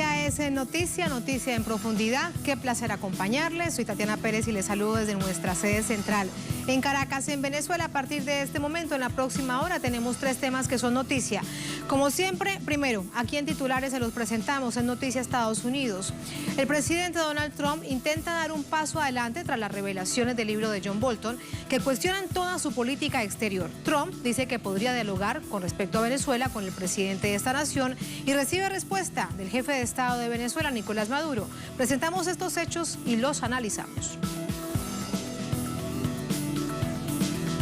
día es Noticia en Profundidad. Qué placer acompañarles. Soy Tatiana Pérez y les saludo desde nuestra sede central en Caracas, en Venezuela. A partir de este momento, en la próxima hora, tenemos 3 temas que son noticia. Como siempre, primero, aquí en titulares se los presentamos en Noticia Estados Unidos. El presidente Donald Trump intenta dar un paso adelante tras las revelaciones del libro de John Bolton que cuestionan toda su política exterior. Trump dice que podría dialogar con respecto a Venezuela con el presidente de esta nación y recibe respuesta del jefe de Estado de Venezuela, Nicolás Maduro. Presentamos estos hechos y los analizamos.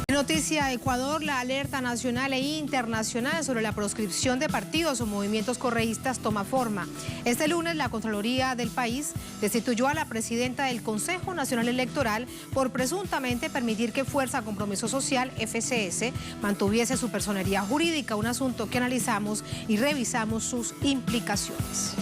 En Noticia Ecuador, la alerta nacional e internacional sobre la proscripción de partidos o movimientos correístas toma forma. Este lunes, la Contraloría del país destituyó a la presidenta del Consejo Nacional Electoral por presuntamente permitir que Fuerza Compromiso Social, FCS, mantuviese su personería jurídica, un asunto que analizamos y revisamos sus implicaciones.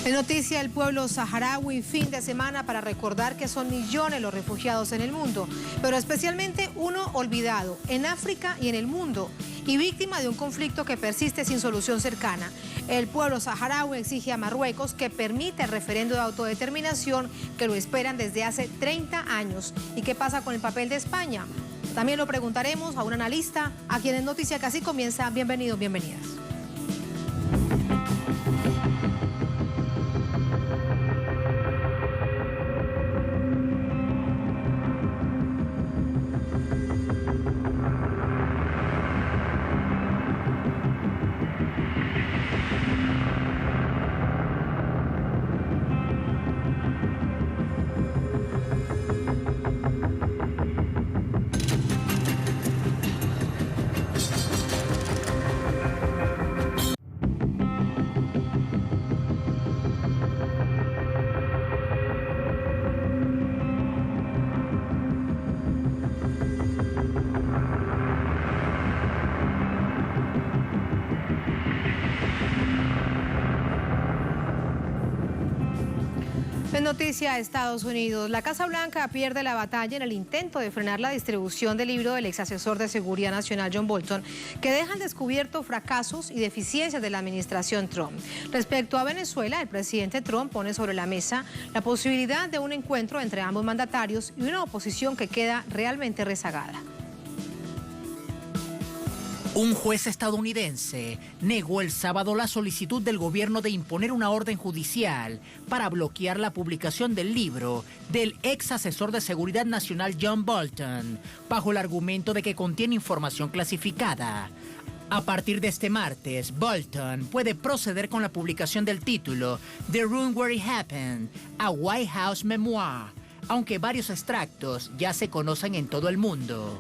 En Noticia, el pueblo saharaui, fin de semana para recordar que son millones los refugiados en el mundo, pero especialmente uno olvidado en África y en el mundo, y víctima de un conflicto que persiste sin solución cercana. El pueblo saharaui exige a Marruecos que permita el referendo de autodeterminación que lo esperan desde hace 30 años. ¿Y qué pasa con el papel de España? También lo preguntaremos a un analista, a quien en Noticia Casi comienza. Bienvenidos, bienvenidas. En Noticia Estados Unidos, la Casa Blanca pierde la batalla en el intento de frenar la distribución del libro del ex asesor de Seguridad Nacional John Bolton, que deja al descubierto fracasos y deficiencias de la administración Trump. Respecto a Venezuela, el presidente Trump pone sobre la mesa la posibilidad de un encuentro entre ambos mandatarios y una oposición que queda realmente rezagada. Un juez estadounidense negó el sábado la solicitud del gobierno de imponer una orden judicial para bloquear la publicación del libro del ex asesor de Seguridad Nacional John Bolton, bajo el argumento de que contiene información clasificada. A partir de este martes, Bolton puede proceder con la publicación del título The Room Where It Happened, a White House Memoir, aunque varios extractos ya se conocen en todo el mundo.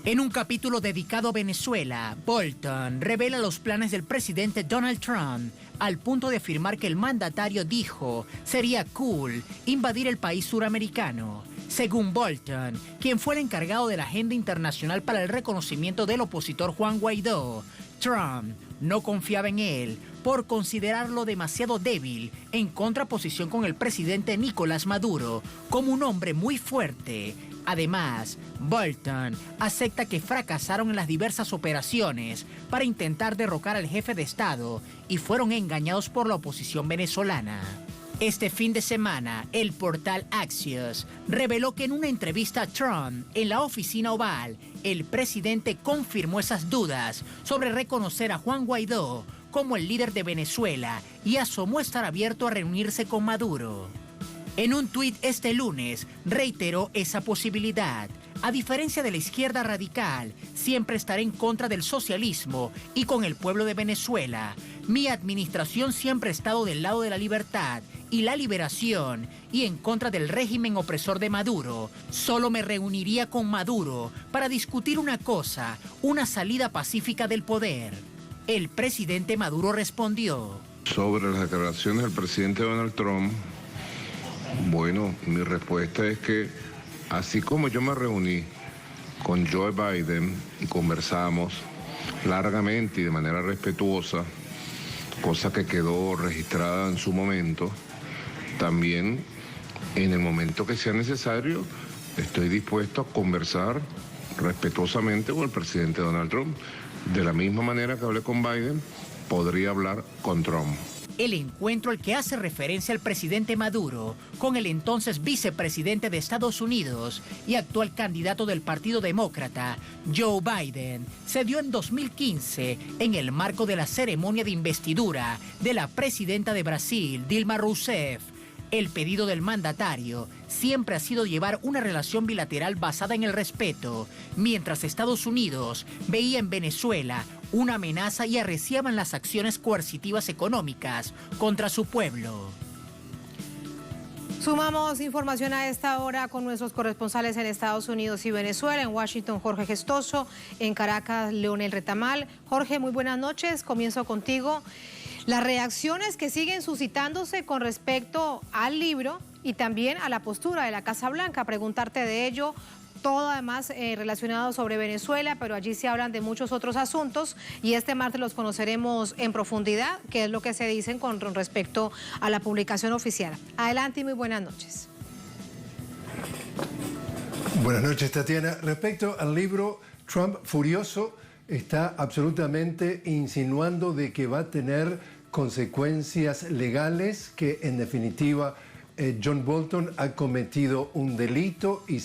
En un capítulo dedicado a Venezuela, Bolton revela los planes del presidente Donald Trump, al punto de afirmar que el mandatario dijo sería cool invadir el país suramericano. Según Bolton, quien fue el encargado de la agenda internacional para el reconocimiento del opositor Juan Guaidó, Trump no confiaba en él por considerarlo demasiado débil, en contraposición con el presidente Nicolás Maduro como un hombre muy fuerte. Además, Bolton acepta que fracasaron en las diversas operaciones para intentar derrocar al jefe de Estado y fueron engañados por la oposición venezolana. Este fin de semana, el portal Axios reveló que en una entrevista a Trump en la oficina Oval, el presidente confirmó esas dudas sobre reconocer a Juan Guaidó como el líder de Venezuela y asomó estar abierto a reunirse con Maduro. En un tuit este lunes, reiteró esa posibilidad. A diferencia de la izquierda radical, siempre estaré en contra del socialismo y con el pueblo de Venezuela. Mi administración siempre ha estado del lado de la libertad y la liberación y en contra del régimen opresor de Maduro. Solo me reuniría con Maduro para discutir una cosa, una salida pacífica del poder. El presidente Maduro respondió. Sobre las declaraciones del presidente Donald Trump, bueno, mi respuesta es que así como yo me reuní con Joe Biden y conversamos largamente y de manera respetuosa, cosa que quedó registrada en su momento, también en el momento que sea necesario estoy dispuesto a conversar respetuosamente con el presidente Donald Trump. De la misma manera que hablé con Biden, podría hablar con Trump. El encuentro al que hace referencia el presidente Maduro con el entonces vicepresidente de Estados Unidos y actual candidato del Partido Demócrata, Joe Biden, se dio en 2015 en el marco de la ceremonia de investidura de la presidenta de Brasil, Dilma Rousseff. El pedido del mandatario siempre ha sido llevar una relación bilateral basada en el respeto, mientras Estados Unidos veía en Venezuela una amenaza y arreciaban las acciones coercitivas económicas contra su pueblo. Sumamos información a esta hora con nuestros corresponsales en Estados Unidos y Venezuela. En Washington, Jorge Gestoso. En Caracas, Leonel Retamal. Jorge, muy buenas noches. Comienzo contigo. Las reacciones que siguen suscitándose con respecto al libro y también a la postura de la Casa Blanca. Preguntarte de ello. Todo además relacionado sobre Venezuela, pero allí se hablan de muchos otros asuntos y este martes los conoceremos en profundidad, qué es lo que se dicen con respecto a la publicación oficial. Adelante y muy buenas noches. Buenas noches, Tatiana. Respecto al libro, Trump furioso está absolutamente insinuando de que va a tener consecuencias legales, que en definitiva John Bolton ha cometido un delito y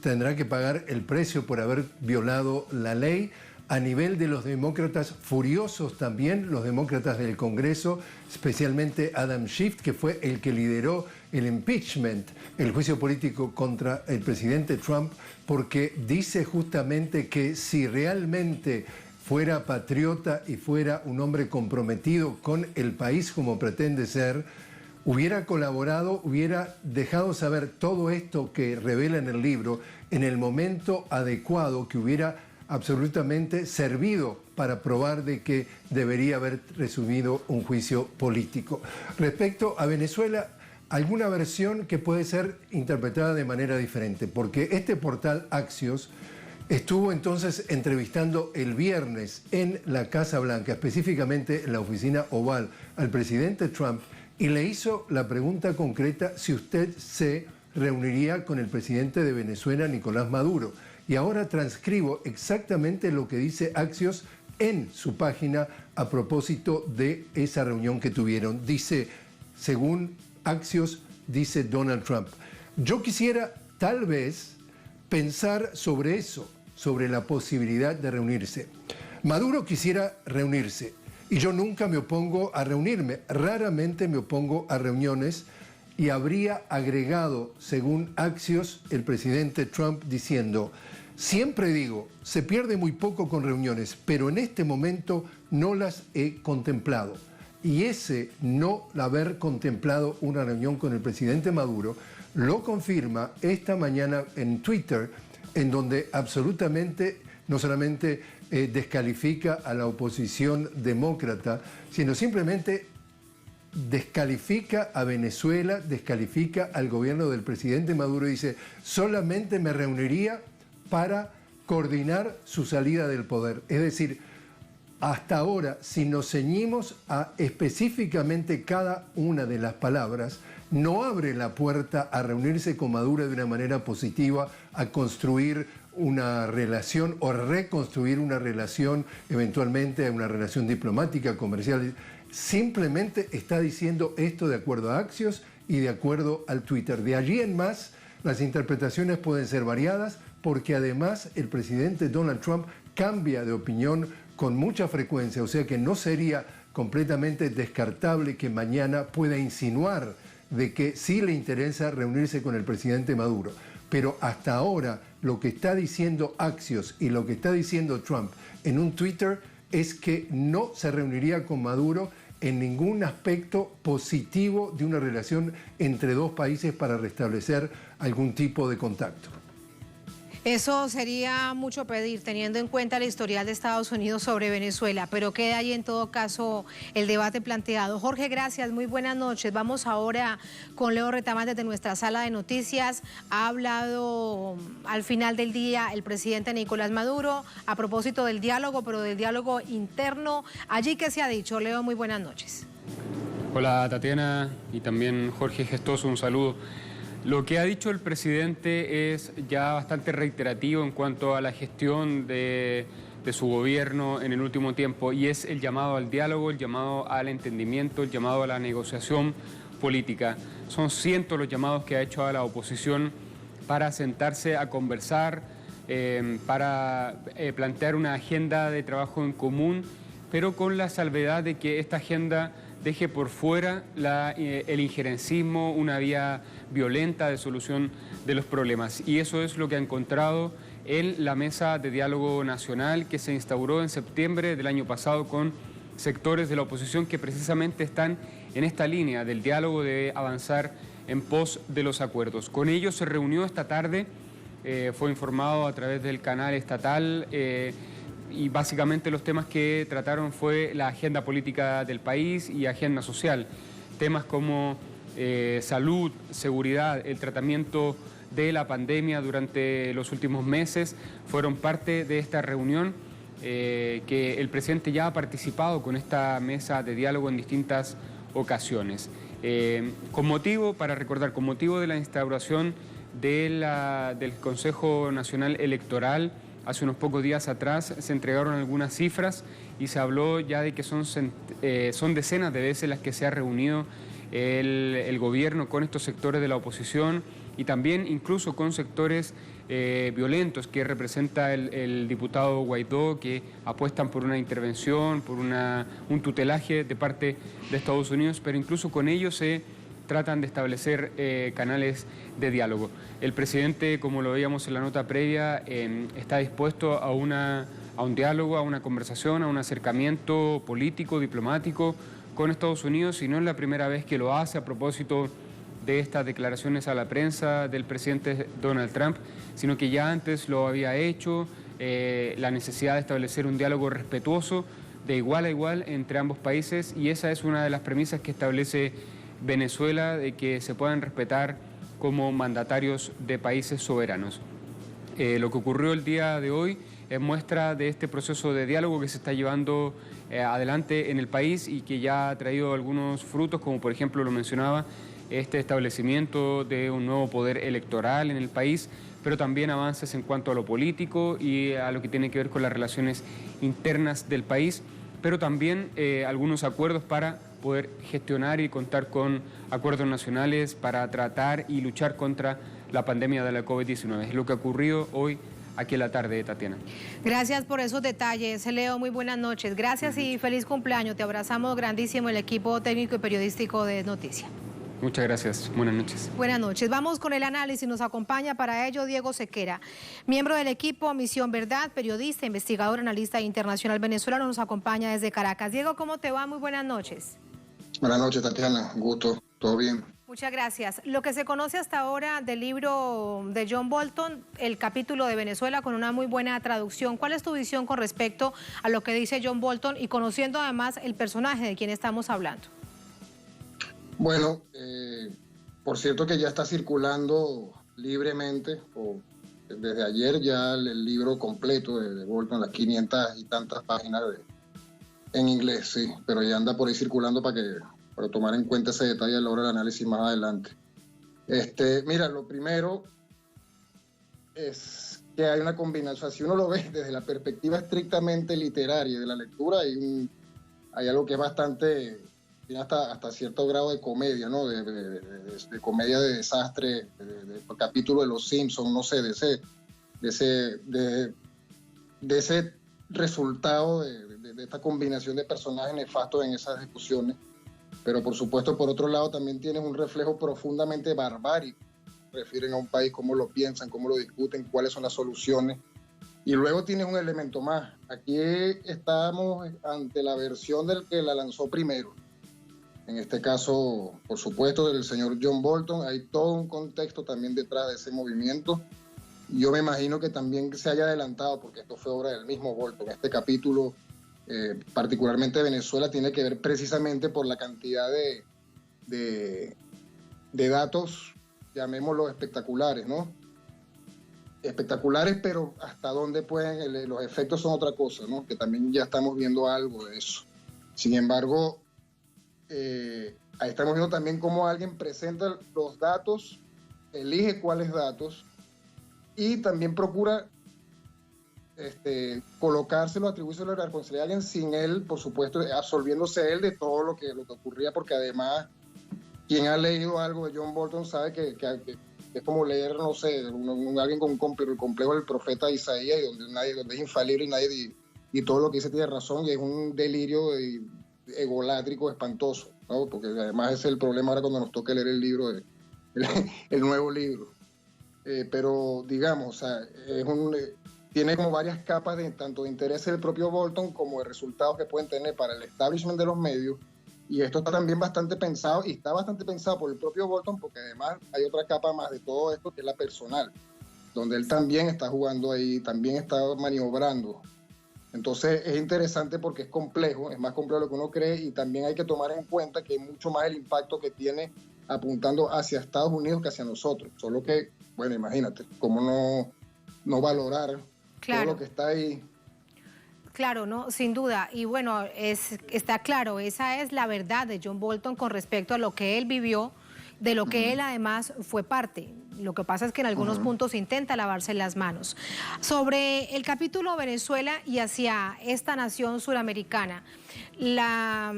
tendrá que pagar el precio por haber violado la ley. A nivel de los demócratas, furiosos también, los demócratas del Congreso, especialmente Adam Schiff, que fue el que lideró el impeachment, el juicio político contra el presidente Trump, porque dice justamente que si realmente fuera patriota y fuera un hombre comprometido con el país como pretende ser, hubiera colaborado, hubiera dejado saber todo esto que revela en el libro en el momento adecuado, que hubiera absolutamente servido para probar de que debería haber recibido un juicio político. Respecto a Venezuela, alguna versión que puede ser interpretada de manera diferente, porque este portal Axios estuvo entonces entrevistando el viernes en la Casa Blanca, específicamente en la oficina Oval, al presidente Trump, y le hizo la pregunta concreta si usted se reuniría con el presidente de Venezuela, Nicolás Maduro. Y ahora transcribo exactamente lo que dice Axios en su página a propósito de esa reunión que tuvieron. Dice, según Axios, dice Donald Trump, yo quisiera tal vez pensar sobre eso, sobre la posibilidad de reunirse. Maduro quisiera reunirse. Y yo nunca me opongo a reunirme, raramente me opongo a reuniones, y habría agregado, según Axios, el presidente Trump diciendo, siempre digo, se pierde muy poco con reuniones, pero en este momento no las he contemplado. Y ese no haber contemplado una reunión con el presidente Maduro lo confirma esta mañana en Twitter, en donde absolutamente no solamente descalifica a la oposición demócrata, sino simplemente descalifica a Venezuela, descalifica al gobierno del presidente Maduro y dice, solamente me reuniría para coordinar su salida del poder. Es decir, hasta ahora, si nos ceñimos a específicamente cada una de las palabras, no abre la puerta a reunirse con Maduro de una manera positiva, a construir una relación o reconstruir una relación, eventualmente una relación diplomática, comercial. Simplemente está diciendo esto de acuerdo a Axios y de acuerdo al Twitter. De allí en más, las interpretaciones pueden ser variadas porque además el presidente Donald Trump cambia de opinión con mucha frecuencia, o sea que no sería completamente descartable que mañana pueda insinuar de que sí le interesa reunirse con el presidente Maduro. Pero hasta ahora lo que está diciendo Axios y lo que está diciendo Trump en un Twitter es que no se reuniría con Maduro en ningún aspecto positivo de una relación entre dos países para restablecer algún tipo de contacto. Eso sería mucho pedir, teniendo en cuenta el historial de Estados Unidos sobre Venezuela, pero queda ahí en todo caso el debate planteado. Jorge, gracias, muy buenas noches. Vamos ahora con Leo Retamal desde nuestra sala de noticias. Ha hablado al final del día el presidente Nicolás Maduro a propósito del diálogo, pero del diálogo interno. Allí, ¿qué se ha dicho? Leo, muy buenas noches. Hola, Tatiana, y también Jorge Gestoso, un saludo. Lo que ha dicho el presidente es ya bastante reiterativo en cuanto a la gestión de de su gobierno en el último tiempo, y es el llamado al diálogo, el llamado al entendimiento, el llamado a la negociación política. Son cientos los llamados que ha hecho a la oposición para sentarse a conversar, para plantear una agenda de trabajo en común, pero con la salvedad de que esta agenda deje por fuera el injerencismo, una vía violenta de solución de los problemas. Y eso es lo que ha encontrado en la mesa de diálogo nacional que se instauró en septiembre del año pasado con sectores de la oposición que precisamente están en esta línea del diálogo, de avanzar en pos de los acuerdos. Con ellos se reunió esta tarde, fue informado a través del canal estatal, y básicamente los temas que trataron fue la agenda política del país y agenda social. Temas como salud, seguridad, el tratamiento de la pandemia durante los últimos meses fueron parte de esta reunión, que el presidente ya ha participado con esta mesa de diálogo en distintas ocasiones. Con motivo de la instauración del Consejo Nacional Electoral, hace unos pocos días atrás se entregaron algunas cifras y se habló ya de que son decenas de veces las que se ha reunido el gobierno con estos sectores de la oposición y también incluso con sectores violentos que representa el diputado Guaidó, que apuestan por una intervención, por un tutelaje de parte de Estados Unidos, pero incluso con ellos se tratan de establecer canales de diálogo. El presidente, como lo veíamos en la nota previa, está dispuesto a un diálogo, a una conversación, a un acercamiento político, diplomático con Estados Unidos, y no es la primera vez que lo hace a propósito de estas declaraciones a la prensa del presidente Donald Trump, sino que ya antes lo había hecho, la necesidad de establecer un diálogo respetuoso, de igual a igual entre ambos países, y esa es una de las premisas que establece Venezuela, de que se puedan respetar como mandatarios de países soberanos. Lo que ocurrió el día de hoy es muestra de este proceso de diálogo que se está llevando adelante en el país y que ya ha traído algunos frutos, como por ejemplo lo mencionaba, este establecimiento de un nuevo poder electoral en el país, pero también avances en cuanto a lo político y a lo que tiene que ver con las relaciones internas del país, pero también algunos acuerdos para poder gestionar y contar con acuerdos nacionales para tratar y luchar contra la pandemia de la COVID-19. Es lo que ha ocurrido hoy aquí en la tarde, Tatiana. Gracias por esos detalles, Leo, muy buenas noches. Gracias y feliz cumpleaños. Te abrazamos grandísimo el equipo técnico y periodístico de Noticia. Muchas gracias. Buenas noches. Buenas noches. Vamos con el análisis. Nos acompaña para ello Diego Sequera, miembro del equipo Misión Verdad, periodista, investigador, analista internacional venezolano. Nos acompaña desde Caracas. Diego, ¿cómo te va? Muy buenas noches. Buenas noches, Tatiana. Un gusto. ¿Todo bien? Muchas gracias. Lo que se conoce hasta ahora del libro de John Bolton, el capítulo de Venezuela, con una muy buena traducción. ¿Cuál es tu visión con respecto a lo que dice John Bolton y conociendo además el personaje de quien estamos hablando? Bueno, por cierto que ya está circulando libremente, desde ayer ya el libro completo de Bolton, las 500 y tantas páginas en inglés, sí, pero ya anda por ahí circulando para tomar en cuenta ese detalle a la hora del análisis más adelante. Mira, lo primero es que hay una combinación, si uno lo ve desde la perspectiva estrictamente literaria de la lectura, hay algo que es bastante, tiene hasta cierto grado de comedia, ¿no? De comedia de desastre, de capítulo de Los Simpsons, no sé, de ese resultado de esta combinación de personajes nefastos en esas discusiones. Pero por supuesto, por otro lado, también tienes un reflejo profundamente barbárico. Refieren a un país, cómo lo piensan, cómo lo discuten, cuáles son las soluciones. Y luego tienes un elemento más. Aquí estamos ante la versión del que la lanzó primero. En este caso, por supuesto, del señor John Bolton. Hay todo un contexto también detrás de ese movimiento. Yo me imagino que también se haya adelantado, porque esto fue obra del mismo Bolton. Este capítulo, particularmente de Venezuela, tiene que ver precisamente por la cantidad de datos, llamémoslos espectaculares, ¿no? Espectaculares, pero hasta dónde pueden, los efectos son otra cosa, ¿no? Que también ya estamos viendo algo de eso. Sin embargo, ahí estamos viendo también cómo alguien presenta los datos, elige cuáles datos y también procura colocárselo, atribuírselo a la responsabilidad de alguien sin él, por supuesto, absolviéndose él de todo lo que ocurría, porque además quien ha leído algo de John Bolton sabe que es como leer, no sé, alguien con el complejo del profeta Isaías, donde es infalible y todo lo que dice tiene razón, y es un delirio egolátrico espantoso, ¿no? Porque además ese es el problema ahora cuando nos toca leer el libro, el nuevo libro. Pero digamos, o sea, tiene como varias capas tanto de intereses del propio Bolton como de resultados que pueden tener para el establishment de los medios. Y esto está también bastante pensado, y está bastante pensado por el propio Bolton, porque además hay otra capa más de todo esto, que es la personal, donde él también está jugando ahí, también está maniobrando. Entonces es interesante porque es complejo, es más complejo de lo que uno cree, y también hay que tomar en cuenta que es mucho más el impacto que tiene apuntando hacia Estados Unidos que hacia nosotros. Solo que, bueno, imagínate, cómo no valorar todo lo que está ahí. Claro, no, sin duda. Y bueno, está claro, esa es la verdad de John Bolton con respecto a lo que él vivió, de lo que él además fue parte. Lo que pasa es que en algunos puntos intenta lavarse las manos. Sobre el capítulo Venezuela y hacia esta nación suramericana, la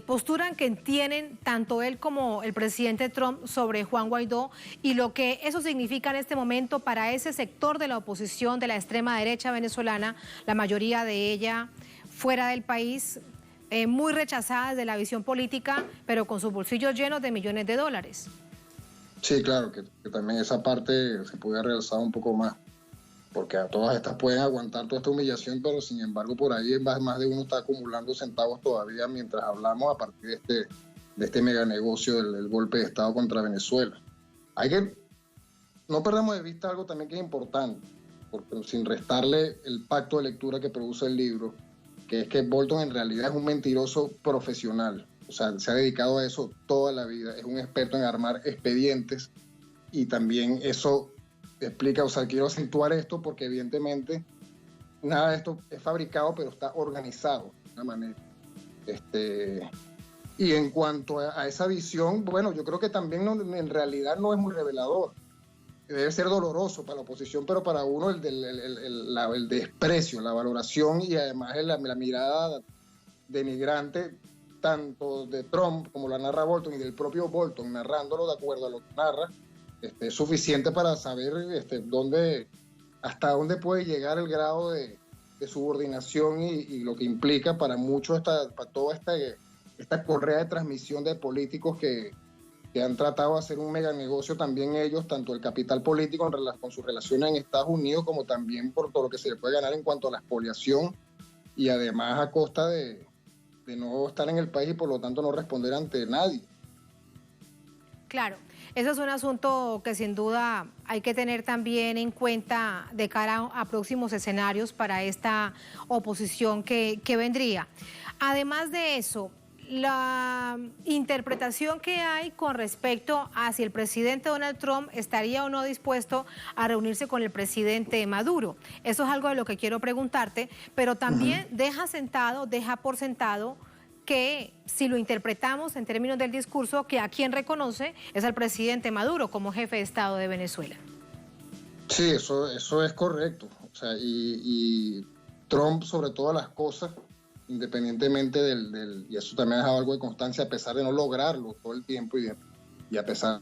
postura que tienen tanto él como el presidente Trump sobre Juan Guaidó y lo que eso significa en este momento para ese sector de la oposición de la extrema derecha venezolana, la mayoría de ella fuera del país, muy rechazada desde la visión política, pero con sus bolsillos llenos de millones de dólares. Sí, claro, que también esa parte se puede realzar un poco más, porque a todas estas pueden aguantar toda esta humillación, pero sin embargo por ahí más de uno está acumulando centavos todavía mientras hablamos a partir de este mega negocio del golpe de Estado contra Venezuela. Hay que, no perdamos de vista algo también que es importante, porque sin restarle el pacto de lectura que produce el libro, que es que Bolton en realidad es un mentiroso profesional. O sea, se ha dedicado a eso toda la vida, es un experto en armar expedientes, y también eso explica, o sea, quiero acentuar esto porque evidentemente nada de esto es fabricado, pero está organizado de una manera. Y en cuanto a esa visión, bueno, yo creo que también en realidad no es muy revelador. Debe ser doloroso para la oposición, pero para uno el desprecio, la valoración y además la mirada denigrante tanto de Trump como la narra Bolton y del propio Bolton narrándolo de acuerdo a lo que narra, es suficiente para saber hasta dónde puede llegar el grado de subordinación y lo que implica para muchos para toda esta correa de transmisión de políticos que han tratado de hacer un mega negocio también ellos, tanto el capital político con sus relaciones en Estados Unidos, como también por todo lo que se le puede ganar en cuanto a la expoliación, y además a costa de no estar en el país y por lo tanto no responder ante nadie. Claro, eso es un asunto que sin duda hay que tener también en cuenta de cara a próximos escenarios para esta oposición que vendría. Además de eso, la interpretación que hay con respecto a si el presidente Donald Trump estaría o no dispuesto a reunirse con el presidente Maduro. Eso es algo de lo que quiero preguntarte, pero también deja por sentado que si lo interpretamos en términos del discurso, que a quien reconoce es al presidente Maduro como jefe de Estado de Venezuela. Sí, eso es correcto. O sea, y Trump sobre todas las cosas, independientemente y eso también ha dejado algo de constancia a pesar de no lograrlo todo el tiempo y a pesar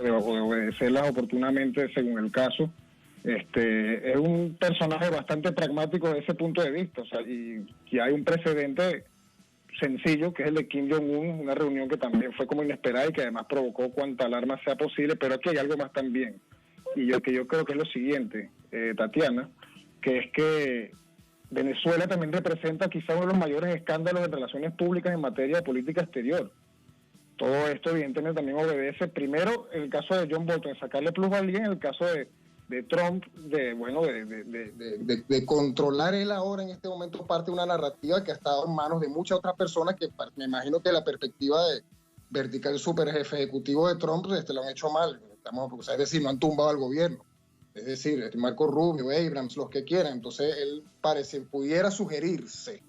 de obedecerlas oportunamente según el caso, es un personaje bastante pragmático desde ese punto de vista. O sea, y hay un precedente sencillo que es el de Kim Jong-un, una reunión que también fue como inesperada y que además provocó cuanta alarma sea posible, pero aquí hay algo más también, y yo creo que es lo siguiente, Tatiana, que es que Venezuela también representa quizá uno de los mayores escándalos de relaciones públicas en materia de política exterior. Todo esto evidentemente también obedece, primero, en el caso de John Bolton, de sacarle plusvalía, en el caso de Trump, de controlar él ahora en este momento parte de una narrativa que ha estado en manos de muchas otras personas que me imagino que la perspectiva de vertical super jefe ejecutivo de Trump lo han hecho mal. Es decir, no han tumbado al gobierno. Es decir, Marco Rubio, Abrams, los que quieran. Entonces, él pudiera sugerirse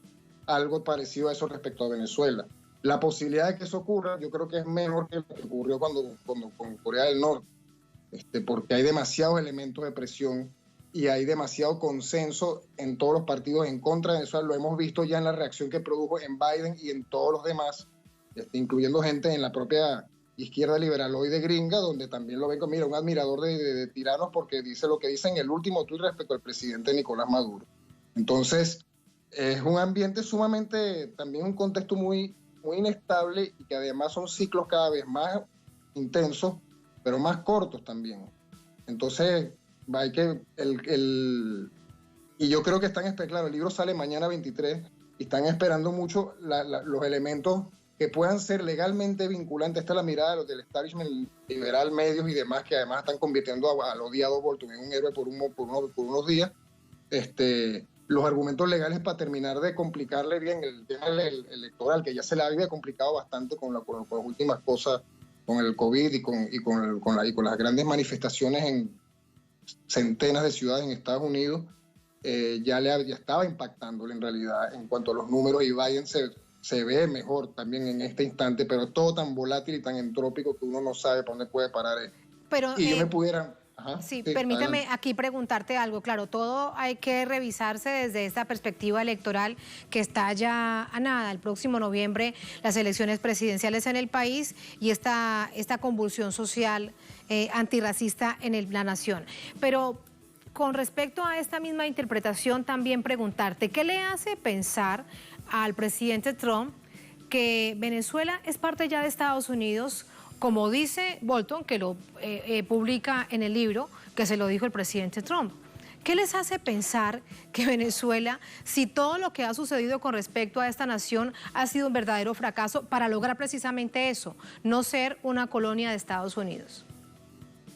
algo parecido a eso respecto a Venezuela. La posibilidad de que eso ocurra, yo creo que es menor que lo que ocurrió cuando con Corea del Norte, porque hay demasiados elementos de presión y hay demasiado consenso en todos los partidos en contra de Venezuela. Lo hemos visto ya en la reacción que produjo en Biden y en todos los demás, incluyendo gente en la propia izquierda liberaloide gringa, donde también lo ven como, mira, un admirador de tiranos porque dice lo que dice en el último tuit respecto al presidente Nicolás Maduro. Entonces, es un ambiente sumamente, también un contexto muy, muy inestable y que además son ciclos cada vez más intensos, pero más cortos también. Entonces, hay que, y yo creo que están, claro, el libro sale mañana 23 y están esperando mucho los elementos que puedan ser legalmente vinculantes. Esta es la mirada de los del establishment liberal, medios y demás, que además están convirtiendo al odiado Bolton en un héroe por unos días. Los argumentos legales para terminar de complicarle bien el tema electoral, que ya se le había complicado bastante con las últimas cosas, con el COVID y con las grandes manifestaciones en centenas de ciudades en Estados Unidos, ya estaba impactándole en realidad en cuanto a los números, y Biden se ve mejor también en este instante, pero es todo tan volátil y tan entrópico que uno no sabe para dónde puede parar. Pero, y yo me pudiera... Sí, permíteme aquí preguntarte algo. Claro, todo hay que revisarse desde esta perspectiva electoral que está ya a nada. El próximo noviembre las elecciones presidenciales en el país y esta convulsión social antirracista en la nación. Pero con respecto a esta misma interpretación, también preguntarte, ¿qué le hace pensar al presidente Trump que Venezuela es parte ya de Estados Unidos, como dice Bolton, que lo publica en el libro, que se lo dijo el presidente Trump? ¿Qué les hace pensar que Venezuela, si todo lo que ha sucedido con respecto a esta nación ha sido un verdadero fracaso para lograr precisamente eso, no ser una colonia de Estados Unidos?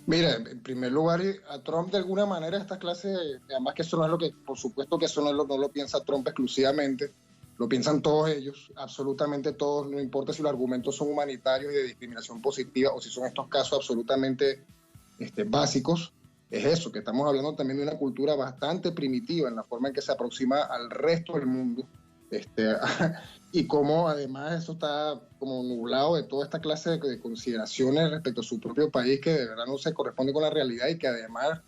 Mira, en primer lugar, a Trump de alguna manera esta clase, además que eso no es lo que, por supuesto que eso no lo piensa Trump exclusivamente, lo piensan todos ellos, absolutamente todos, no importa si los argumentos son humanitarios y de discriminación positiva o si son estos casos absolutamente básicos. Es eso, que estamos hablando también de una cultura bastante primitiva en la forma en que se aproxima al resto del mundo, y cómo además eso está como nublado de toda esta clase de consideraciones respecto a su propio país, que de verdad no se corresponde con la realidad y que además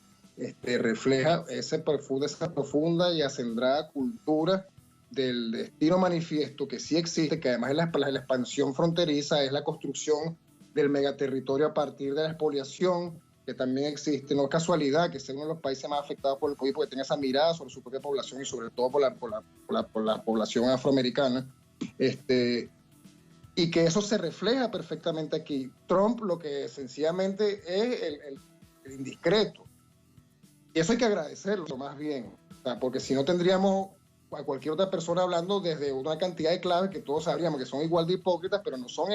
refleja esa profunda y acendrada cultura del destino manifiesto que sí existe, que además es la expansión fronteriza, es la construcción del megaterritorio a partir de la expoliación, que también existe. No es casualidad que sea uno de los países más afectados por el COVID, porque tiene esa mirada sobre su propia población y sobre todo por la población afroamericana, y que eso se refleja perfectamente aquí. Trump lo que sencillamente es el indiscreto, y eso hay que agradecerlo más bien, o sea, porque si no tendríamos a cualquier otra persona hablando desde una cantidad de claves que todos sabríamos que son igual de hipócritas, pero no son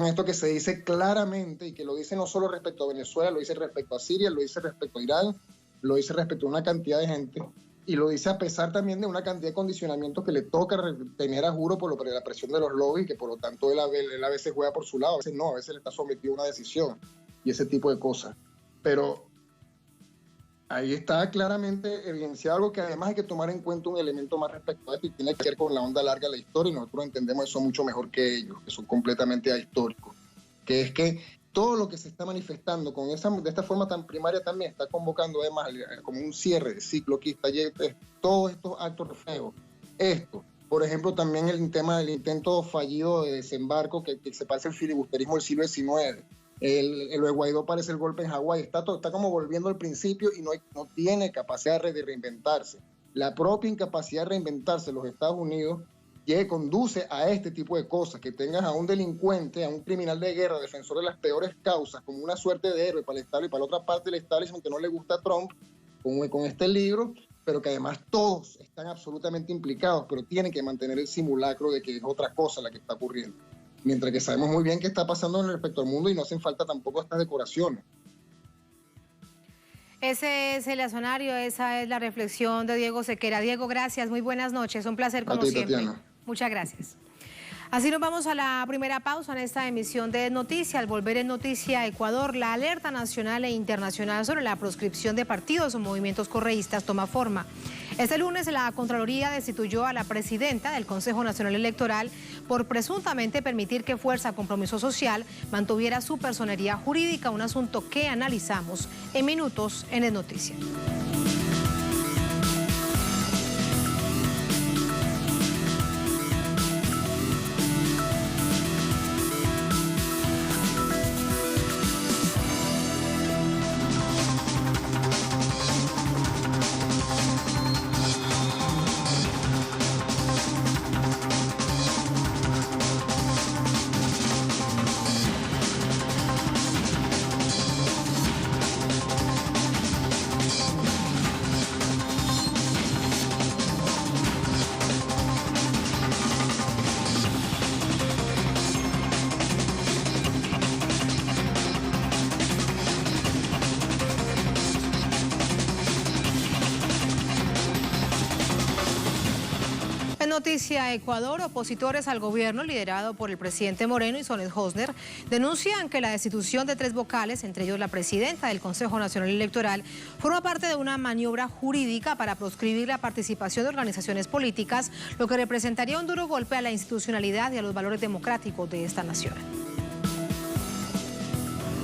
esto que se dice claramente, y que lo dice no solo respecto a Venezuela, lo dice respecto a Siria, lo dice respecto a Irán, lo dice respecto a una cantidad de gente, y lo dice a pesar también de una cantidad de condicionamientos que le toca tener a juro por la presión de los lobbies, que por lo tanto él a veces juega por su lado, a veces no, a veces le está sometido a una decisión y ese tipo de cosas. Pero ahí está claramente evidenciado algo que además hay que tomar en cuenta, un elemento más respecto a esto, y tiene que ver con la onda larga de la historia, y nosotros entendemos eso mucho mejor que ellos, que son completamente ahistóricos, que es que todo lo que se está manifestando de esta forma tan primaria también está convocando además como un cierre de ciclo que está todos estos actos reflejos. Esto, por ejemplo, también el tema del intento fallido de desembarco que se parece al filibusterismo del siglo XIX. Lo de Guaidó parece el golpe en Hawái, está como volviendo al principio y no tiene capacidad de reinventarse. La propia incapacidad de reinventarse en los Estados Unidos conduce a este tipo de cosas, que tengas a un delincuente, a un criminal de guerra, defensor de las peores causas, como una suerte de héroe para el establishment y para la otra parte del establishment que no le gusta a Trump, con este libro, pero que además todos están absolutamente implicados, pero tienen que mantener el simulacro de que es otra cosa la que está ocurriendo. Mientras que sabemos muy bien qué está pasando respecto al mundo y no hacen falta tampoco estas decoraciones. Ese es el escenario, esa es la reflexión de Diego Sequera. Diego, gracias, muy buenas noches, un placer como siempre. Tatiana. Muchas gracias. Así nos vamos a la primera pausa en esta emisión de Noticia. Al volver en Noticia Ecuador, la alerta nacional e internacional sobre la proscripción de partidos o movimientos correístas toma forma. Este lunes la Contraloría destituyó a la presidenta del Consejo Nacional Electoral por presuntamente permitir que Fuerza Compromiso Social mantuviera su personería jurídica, un asunto que analizamos en minutos en el Noticia. noticia, Ecuador, opositores al gobierno liderado por el presidente Moreno y Sones Hosner denuncian que la destitución de 3 vocales, entre ellos la presidenta del Consejo Nacional Electoral, forma parte de una maniobra jurídica para proscribir la participación de organizaciones políticas, lo que representaría un duro golpe a la institucionalidad y a los valores democráticos de esta nación.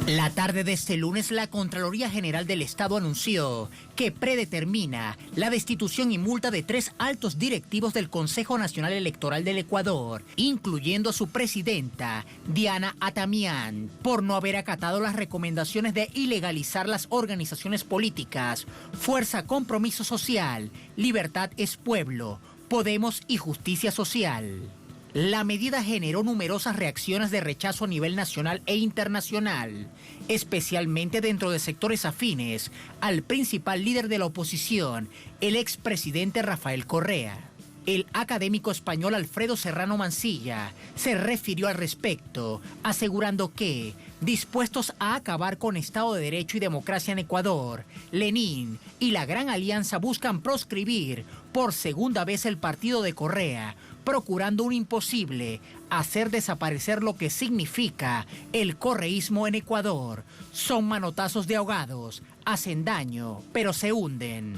La tarde de este lunes, la Contraloría General del Estado anunció que predetermina la destitución y multa de 3 altos directivos del Consejo Nacional Electoral del Ecuador, incluyendo a su presidenta, Diana Atamián, por no haber acatado las recomendaciones de ilegalizar las organizaciones políticas Fuerza Compromiso Social, Libertad es Pueblo, Podemos y Justicia Social. La medida generó numerosas reacciones de rechazo a nivel nacional e internacional, especialmente dentro de sectores afines al principal líder de la oposición, el expresidente Rafael Correa. El académico español Alfredo Serrano Mansilla se refirió al respecto, asegurando que, dispuestos a acabar con Estado de Derecho y democracia en Ecuador, Lenin y la Gran Alianza buscan proscribir por segunda vez el partido de Correa, procurando un imposible, hacer desaparecer lo que significa el correísmo en Ecuador. Son manotazos de ahogados, hacen daño, pero se hunden.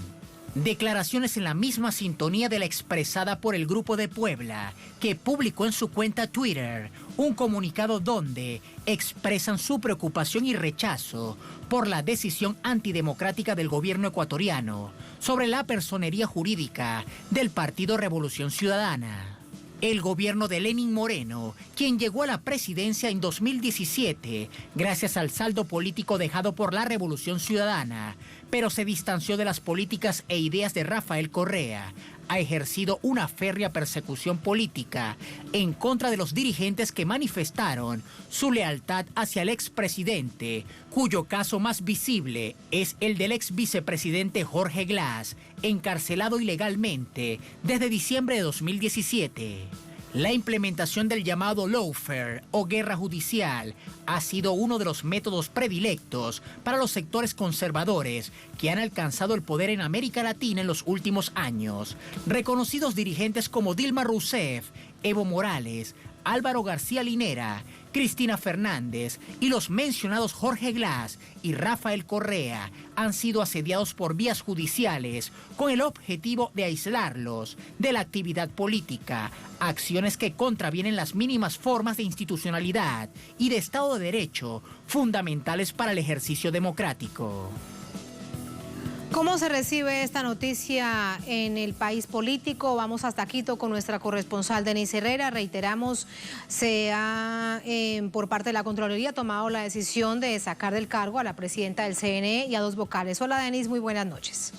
Declaraciones en la misma sintonía de la expresada por el Grupo de Puebla, que publicó en su cuenta Twitter un comunicado donde expresan su preocupación y rechazo por la decisión antidemocrática del gobierno ecuatoriano sobre la personería jurídica del Partido Revolución Ciudadana. El gobierno de Lenín Moreno, quien llegó a la presidencia en 2017 gracias al saldo político dejado por la Revolución Ciudadana, pero se distanció de las políticas e ideas de Rafael Correa, ha ejercido una férrea persecución política en contra de los dirigentes que manifestaron su lealtad hacia el expresidente, cuyo caso más visible es el del ex vicepresidente Jorge Glass, encarcelado ilegalmente desde diciembre de 2017. La implementación del llamado lawfare o guerra judicial ha sido uno de los métodos predilectos para los sectores conservadores que han alcanzado el poder en América Latina en los últimos años. Reconocidos dirigentes como Dilma Rousseff, Evo Morales, Álvaro García Linera, Cristina Fernández y los mencionados Jorge Glass y Rafael Correa han sido asediados por vías judiciales con el objetivo de aislarlos de la actividad política, acciones que contravienen las mínimas formas de institucionalidad y de Estado de Derecho fundamentales para el ejercicio democrático. ¿Cómo se recibe esta noticia en el país político? Vamos hasta Quito con nuestra corresponsal Denise Herrera. Reiteramos, se ha por parte de la Contraloría tomado la decisión de sacar del cargo a la presidenta del CNE y a 2 vocales. Hola Denise, muy buenas noches.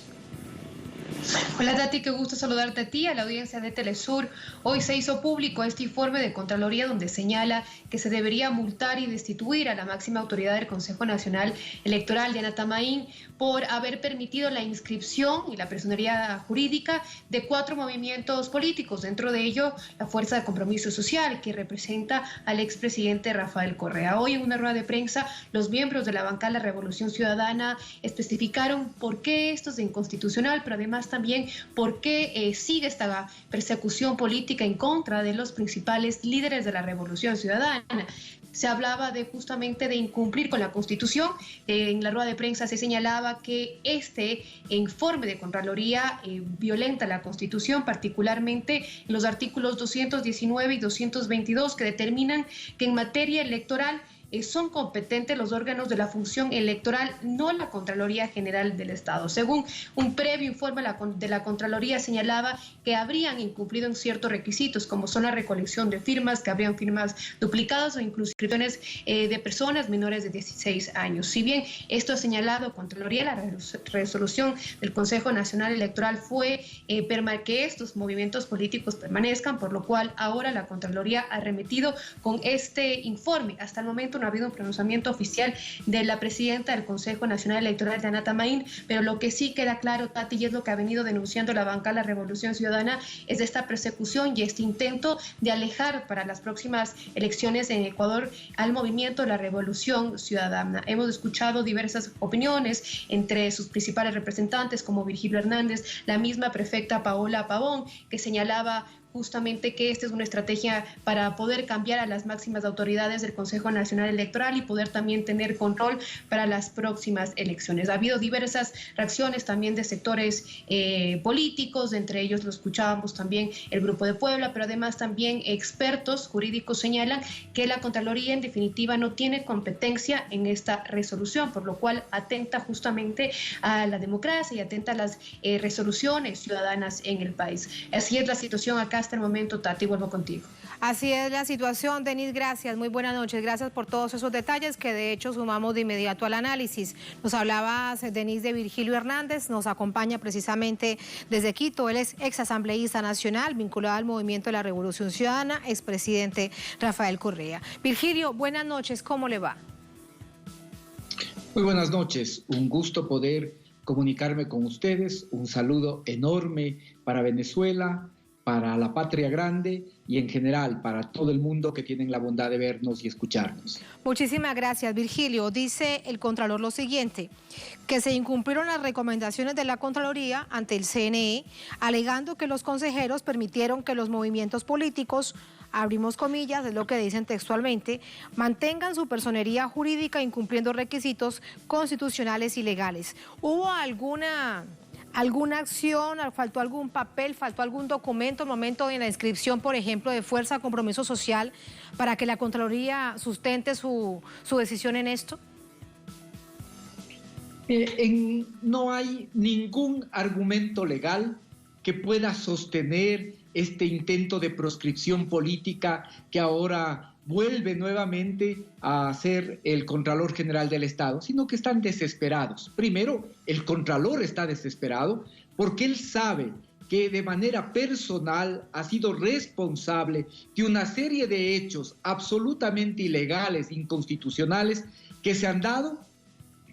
Hola Tati, qué gusto saludarte a ti, a la audiencia de Telesur. Hoy se hizo público este informe de Contraloría donde señala que se debería multar y destituir a la máxima autoridad del Consejo Nacional Electoral, Diana Atamián, por haber permitido la inscripción y la personería jurídica de 4 movimientos políticos, dentro de ello la Fuerza de Compromiso Social, que representa al expresidente Rafael Correa. Hoy en una rueda de prensa, los miembros de la bancada de la Revolución Ciudadana especificaron por qué esto es inconstitucional, pero además también por qué sigue esta persecución política en contra de los principales líderes de la Revolución Ciudadana. Se hablaba justamente de incumplir con la Constitución. En la rueda de prensa se señalaba que este informe de Contraloría violenta la Constitución, particularmente en los artículos 219 y 222, que determinan que en materia electoral son competentes los órganos de la función electoral, no la Contraloría General del Estado. Según un previo informe de la Contraloría, señalaba que habrían incumplido en ciertos requisitos, como son la recolección de firmas, que habrían firmas duplicadas o incluso inscripciones de personas menores de 16 años. Si bien esto ha señalado Contraloría, la resolución del Consejo Nacional Electoral fue que estos movimientos políticos permanezcan, por lo cual ahora la Contraloría ha remitido con este informe. Hasta el momento no ha habido un pronunciamiento oficial de la presidenta del Consejo Nacional Electoral, Diana Atamián, pero lo que sí queda claro, Tati, y es lo que ha venido denunciando la bancada de la Revolución Ciudadana, es esta persecución y este intento de alejar para las próximas elecciones en Ecuador al movimiento de la Revolución Ciudadana. Hemos escuchado diversas opiniones entre sus principales representantes, como Virgilio Hernández, la misma prefecta Paola Pavón, que señalaba justamente que esta es una estrategia para poder cambiar a las máximas autoridades del Consejo Nacional Electoral y poder también tener control para las próximas elecciones. Ha habido diversas reacciones también de sectores políticos, entre ellos lo escuchábamos también el Grupo de Puebla, pero además también expertos jurídicos señalan que la Contraloría en definitiva no tiene competencia en esta resolución, por lo cual atenta justamente a la democracia y atenta a las resoluciones ciudadanas en el país. Así es la situación acá hasta el momento, Tati, vuelvo contigo. Así es la situación, Denise, gracias, muy buenas noches, gracias por todos esos detalles que de hecho sumamos de inmediato al análisis. Nos hablaba Denise de Virgilio Hernández, nos acompaña precisamente desde Quito, él es exasambleísta nacional, vinculado al Movimiento de la Revolución Ciudadana, expresidente Rafael Correa. Virgilio, buenas noches, ¿cómo le va? Muy buenas noches, un gusto poder comunicarme con ustedes, un saludo enorme para Venezuela, para la patria grande y en general para todo el mundo que tienen la bondad de vernos y escucharnos. Muchísimas gracias, Virgilio. Dice el Contralor lo siguiente, que se incumplieron las recomendaciones de la Contraloría ante el CNE, alegando que los consejeros permitieron que los movimientos políticos, abrimos comillas, es lo que dicen textualmente, mantengan su personería jurídica incumpliendo requisitos constitucionales y legales. ¿Hubo alguna acción, faltó algún papel, faltó algún documento al momento de la inscripción, por ejemplo, de Fuerza Compromiso Social, para que la Contraloría sustente su decisión en esto? No hay ningún argumento legal que pueda sostener este intento de proscripción política que ahora vuelve nuevamente a ser el Contralor General del Estado, sino que están desesperados. Primero, el Contralor está desesperado porque él sabe que de manera personal ha sido responsable de una serie de hechos absolutamente ilegales, inconstitucionales, que se han dado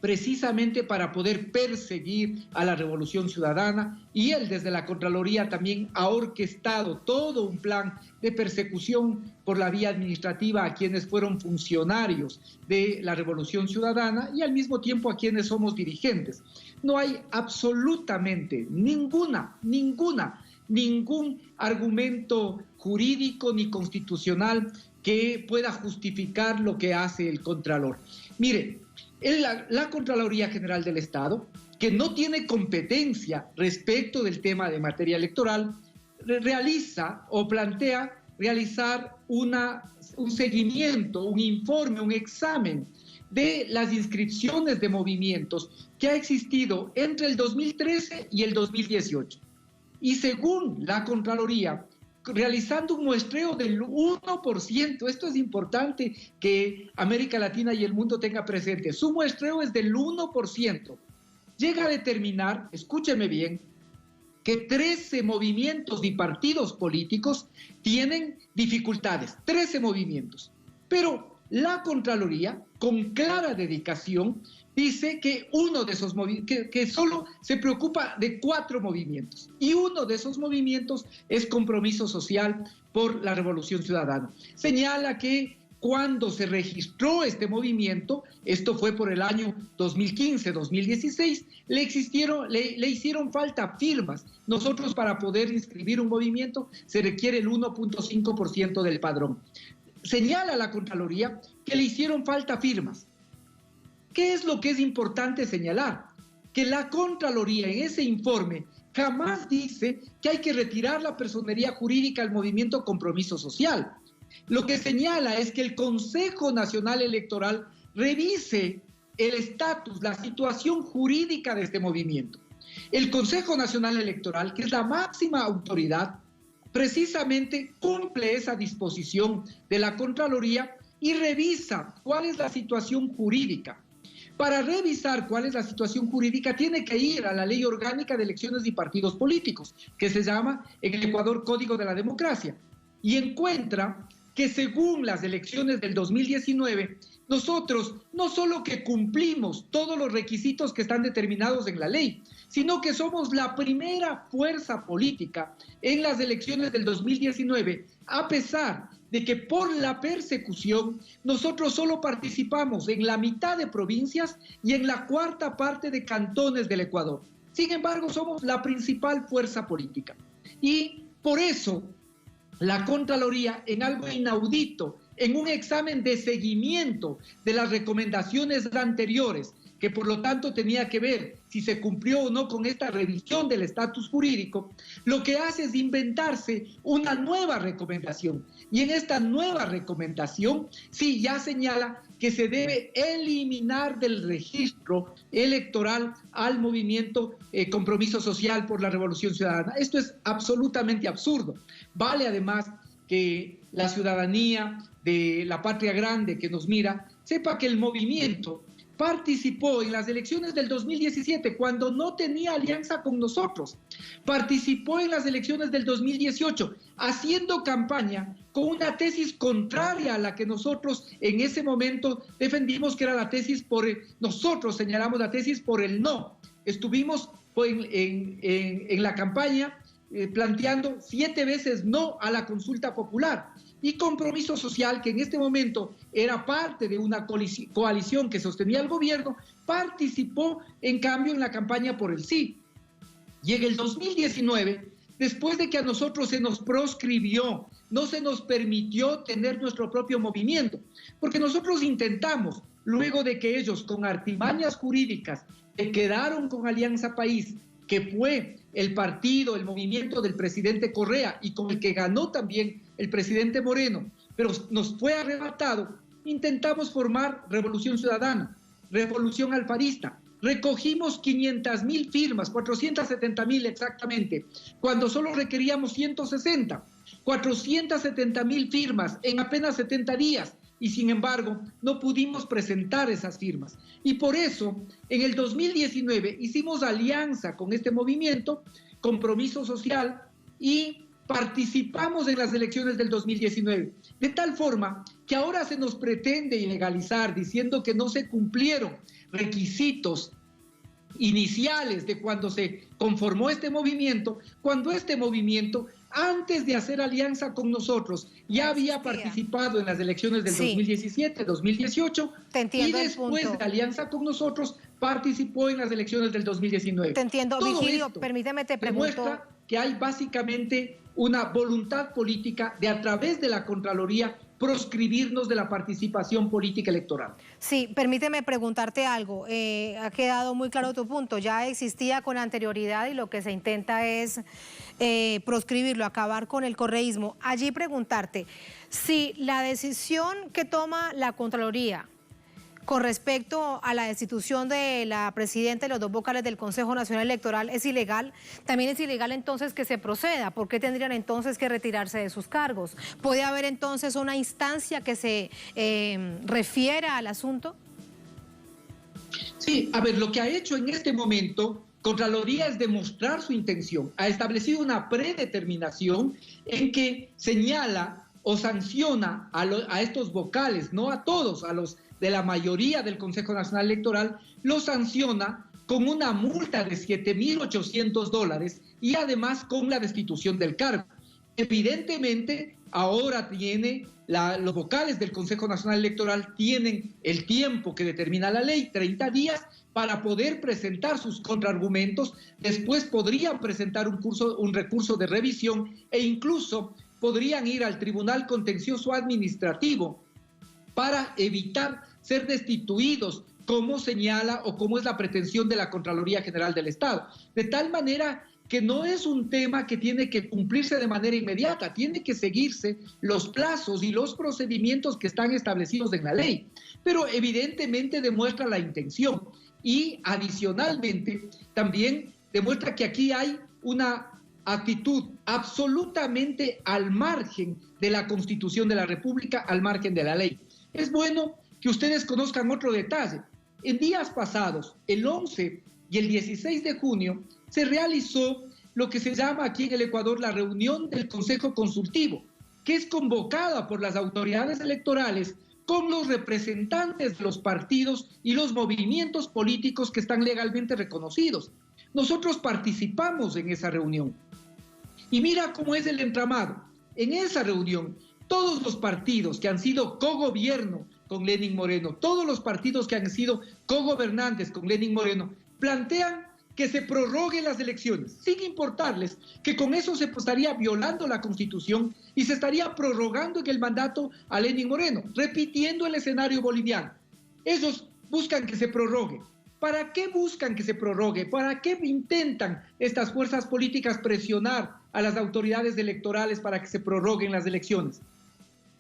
precisamente para poder perseguir a la Revolución Ciudadana, y él desde la Contraloría también ha orquestado todo un plan de persecución por la vía administrativa a quienes fueron funcionarios de la Revolución Ciudadana y al mismo tiempo a quienes somos dirigentes. No hay absolutamente ningún argumento jurídico ni constitucional que pueda justificar lo que hace el Contralor. Mire, la Contraloría General del Estado, que no tiene competencia respecto del tema de materia electoral, realiza o plantea realizar un seguimiento, un informe, un examen de las inscripciones de movimientos que ha existido entre el 2013 y el 2018. Y según la Contraloría, realizando un muestreo del 1%, esto es importante que América Latina y el mundo tenga presente, su muestreo es del 1%, llega a determinar, escúcheme bien, que 13 movimientos y partidos políticos tienen dificultades, 13 movimientos, pero la Contraloría, con clara dedicación, dice que uno de esos que solo se preocupa de 4 movimientos, y uno de esos movimientos es Compromiso Social por la Revolución Ciudadana. Señala que cuando se registró este movimiento, esto fue por el año 2015-2016, le hicieron falta firmas. Nosotros, para poder inscribir un movimiento se requiere el 1.5% del padrón. Señala la Contraloría que le hicieron falta firmas. ¿Qué es lo que es importante señalar? Que la Contraloría en ese informe jamás dice que hay que retirar la personería jurídica al movimiento Compromiso Social. Lo que señala es que el Consejo Nacional Electoral revise el estatus, la situación jurídica de este movimiento. El Consejo Nacional Electoral, que es la máxima autoridad, precisamente cumple esa disposición de la Contraloría y revisa cuál es la situación jurídica. Para revisar cuál es la situación jurídica, tiene que ir a la Ley Orgánica de Elecciones y Partidos Políticos, que se llama en el Ecuador Código de la Democracia, y encuentra que según las elecciones del 2019, nosotros no solo que cumplimos todos los requisitos que están determinados en la ley, sino que somos la primera fuerza política en las elecciones del 2019, a pesar de que por la persecución nosotros solo participamos en la mitad de provincias y en la cuarta parte de cantones del Ecuador. Sin embargo, somos la principal fuerza política. Y por eso la Contraloría en algo inaudito, en un examen de seguimiento de las recomendaciones anteriores, que por lo tanto tenía que ver si se cumplió o no con esta revisión del estatus jurídico, lo que hace es inventarse una nueva recomendación. Y en esta nueva recomendación, sí, ya señala que se debe eliminar del registro electoral al movimiento Compromiso Social por la Revolución Ciudadana. Esto es absolutamente absurdo. Vale además que la ciudadanía de la patria grande que nos mira sepa que el movimiento participó en las elecciones del 2017 cuando no tenía alianza con nosotros. Participó en las elecciones del 2018 haciendo campaña con una tesis contraria a la que nosotros en ese momento defendimos, que era la tesis nosotros señalamos la tesis por el no. Estuvimos en la campaña planteando 7 veces no a la consulta popular. Y Compromiso Social, que en este momento era parte de una coalición que sostenía el gobierno, participó en cambio en la campaña por el sí. Y en el 2019, después de que a nosotros se nos proscribió, no se nos permitió tener nuestro propio movimiento, porque nosotros intentamos, luego de que ellos con artimañas jurídicas se quedaron con Alianza País, que fue el partido, el movimiento del presidente Correa y con el que ganó también el presidente Moreno, pero nos fue arrebatado, intentamos formar Revolución Ciudadana, Revolución Alfarista. Recogimos 500,000 firmas, 470,000 exactamente, cuando solo requeríamos 160. 470,000 firmas en apenas 70 días. Y sin embargo, no pudimos presentar esas firmas. Y por eso, en el 2019 hicimos alianza con este movimiento, Compromiso Social, y participamos en las elecciones del 2019. De tal forma que ahora se nos pretende ilegalizar diciendo que no se cumplieron requisitos iniciales de cuando se conformó este movimiento, cuando este movimiento, antes de hacer alianza con nosotros, ya había participado en las elecciones del 2017, 2018, y después de alianza con nosotros participó en las elecciones del 2019. Te entiendo, Todo Vigilio, esto permíteme te pregunto. demuestra que hay básicamente una voluntad política de, a través de la Contraloría, proscribirnos de la participación política electoral. Sí, permíteme preguntarte algo. Ha quedado muy claro tu punto. Ya existía con anterioridad y lo que se intenta es proscribirlo, acabar con el correísmo. Allí preguntarte si la decisión que toma la Contraloría con respecto a la destitución de la presidenta y los 2 vocales del Consejo Nacional Electoral es ilegal, también es ilegal entonces que se proceda. ¿Por qué tendrían entonces que retirarse de sus cargos? ¿Puede haber entonces una instancia que se refiera al asunto? Sí, a ver, lo que ha hecho en este momento Contraloría es demostrar su intención. Ha establecido una predeterminación en que señala o sanciona a estos vocales, no a todos, a los de la mayoría del Consejo Nacional Electoral, lo sanciona con una multa de $7,800 y además con la destitución del cargo. Evidentemente, ahora los vocales del Consejo Nacional Electoral tienen el tiempo que determina la ley, 30 días, para poder presentar sus contraargumentos. Después podrían presentar un recurso de revisión e incluso podrían ir al Tribunal Contencioso Administrativo para evitar ser destituidos, como señala o como es la pretensión de la Contraloría General del Estado. De tal manera que no es un tema que tiene que cumplirse de manera inmediata, tiene que seguirse los plazos y los procedimientos que están establecidos en la ley. Pero evidentemente demuestra la intención y adicionalmente también demuestra que aquí hay una actitud absolutamente al margen de la Constitución de la República, al margen de la ley. Es bueno que ustedes conozcan otro detalle. En días pasados, el 11 y el 16 de junio, se realizó lo que se llama aquí en el Ecuador la reunión del Consejo Consultivo, que es convocada por las autoridades electorales con los representantes de los partidos y los movimientos políticos que están legalmente reconocidos. Nosotros participamos en esa reunión. Y mira cómo es el entramado. En esa reunión, todos los partidos que han sido cogobierno con Lenín Moreno, todos los partidos que han sido cogobernantes con Lenín Moreno, plantean que se prorroguen las elecciones, sin importarles que con eso se estaría violando la Constitución y se estaría prorrogando en el mandato a Lenín Moreno, repitiendo el escenario boliviano. Ellos buscan que se prorrogue. ¿Para qué buscan que se prorrogue? ¿Para qué intentan estas fuerzas políticas presionar a las autoridades electorales para que se prorroguen las elecciones?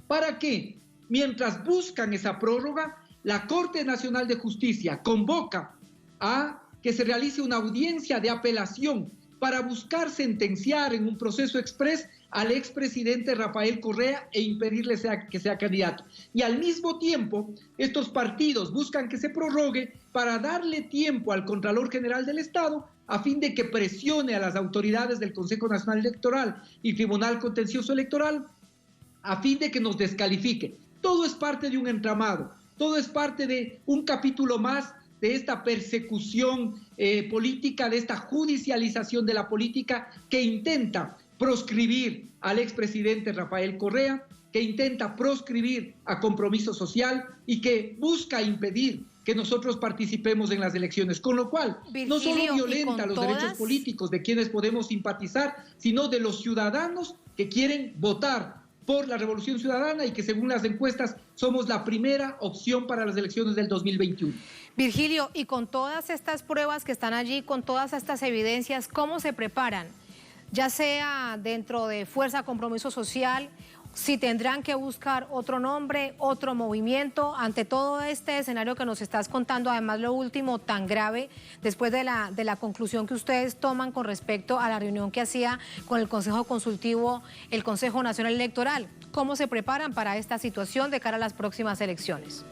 ¿Para qué? Mientras buscan esa prórroga, la Corte Nacional de Justicia convoca a que se realice una audiencia de apelación para buscar sentenciar en un proceso exprés al expresidente Rafael Correa e impedirle que sea candidato. Y al mismo tiempo, estos partidos buscan que se prorrogue para darle tiempo al Contralor General del Estado a fin de que presione a las autoridades del Consejo Nacional Electoral y Tribunal Contencioso Electoral a fin de que nos descalifique. Todo es parte de un entramado, todo es parte de un capítulo más de esta persecución política, de esta judicialización de la política que intenta proscribir al expresidente Rafael Correa, que intenta proscribir a Compromiso Social y que busca impedir que nosotros participemos en las elecciones, con lo cual no solo violenta los derechos políticos de quienes podemos simpatizar, sino de los ciudadanos que quieren votar por la Revolución Ciudadana y que según las encuestas somos la primera opción para las elecciones del 2021. Virgilio, y con todas estas pruebas que están allí, con todas estas evidencias, ¿cómo se preparan? Ya sea dentro de Fuerza Compromiso Social, si tendrán que buscar otro nombre, otro movimiento, ante todo este escenario que nos estás contando, además lo último tan grave, después de la conclusión que ustedes toman con respecto a la reunión que hacía con el Consejo Consultivo, el Consejo Nacional Electoral. ¿Cómo se preparan para esta situación de cara a las próximas elecciones?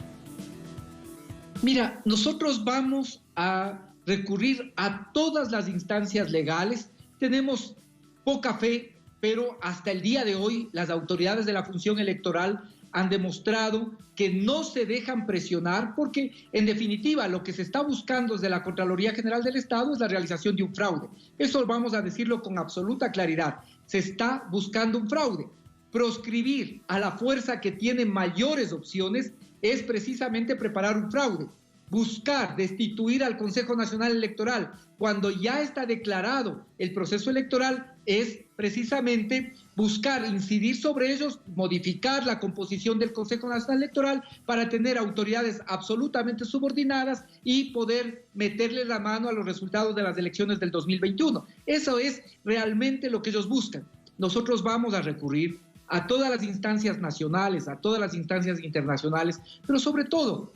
Mira, nosotros vamos a recurrir a todas las instancias legales. Tenemos poca fe, pero hasta el día de hoy las autoridades de la función electoral han demostrado que no se dejan presionar porque, en definitiva, lo que se está buscando desde la Contraloría General del Estado es la realización de un fraude. Eso vamos a decirlo con absoluta claridad. Se está buscando un fraude. Proscribir a la fuerza que tiene mayores opciones es precisamente preparar un fraude. Buscar destituir al Consejo Nacional Electoral cuando ya está declarado el proceso electoral es precisamente buscar incidir sobre ellos, modificar la composición del Consejo Nacional Electoral para tener autoridades absolutamente subordinadas y poder meterle la mano a los resultados de las elecciones del 2021. Eso es realmente lo que ellos buscan. Nosotros vamos a recurrir a todas las instancias nacionales, a todas las instancias internacionales, pero sobre todo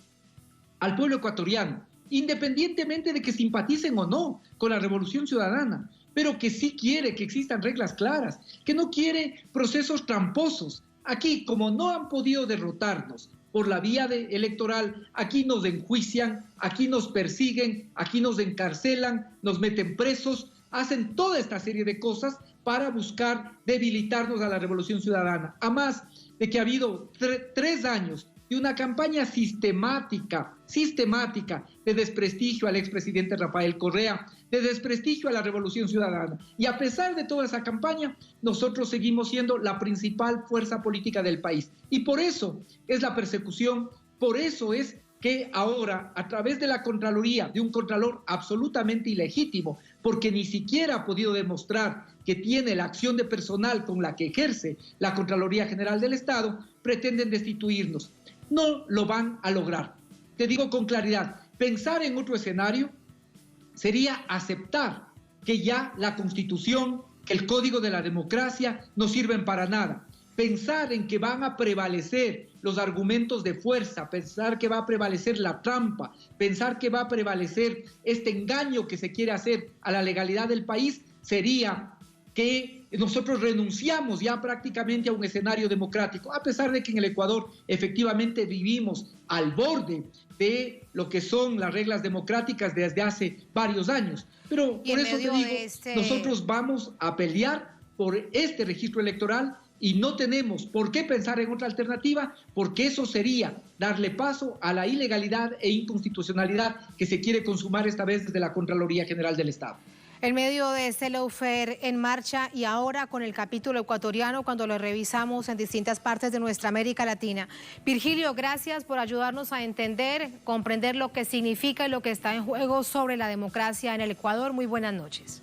al pueblo ecuatoriano, independientemente de que simpaticen o no con la Revolución Ciudadana, pero que sí quiere que existan reglas claras, que no quiere procesos tramposos. Aquí, como no han podido derrotarnos por la vía electoral, aquí nos enjuician, aquí nos persiguen, aquí nos encarcelan, nos meten presos, hacen toda esta serie de cosas para buscar debilitarnos a la Revolución Ciudadana. A más de que ha habido 3 años de una campaña sistemática de desprestigio al expresidente Rafael Correa, de desprestigio a la Revolución Ciudadana. Y a pesar de toda esa campaña, nosotros seguimos siendo la principal fuerza política del país. Y por eso es la persecución, por eso es que ahora, a través de la Contraloría, de un Contralor absolutamente ilegítimo, porque ni siquiera ha podido demostrar que tiene la acción de personal con la que ejerce la Contraloría General del Estado, pretenden destituirnos. No lo van a lograr. Te digo con claridad, pensar en otro escenario sería aceptar que ya la Constitución, que el Código de la Democracia no sirven para nada. Pensar en que van a prevalecer los argumentos de fuerza, pensar que va a prevalecer la trampa, pensar que va a prevalecer este engaño que se quiere hacer a la legalidad del país, sería que nosotros renunciamos ya prácticamente a un escenario democrático, a pesar de que en el Ecuador efectivamente vivimos al borde de lo que son las reglas democráticas desde hace varios años. Pero por eso te digo, nosotros vamos a pelear por este registro electoral y no tenemos por qué pensar en otra alternativa, porque eso sería darle paso a la ilegalidad e inconstitucionalidad que se quiere consumar esta vez desde la Contraloría General del Estado. En medio de este lawfare en marcha y ahora con el capítulo ecuatoriano, cuando lo revisamos en distintas partes de nuestra América Latina. Virgilio, gracias por ayudarnos a entender, comprender lo que significa y lo que está en juego sobre la democracia en el Ecuador. Muy buenas noches.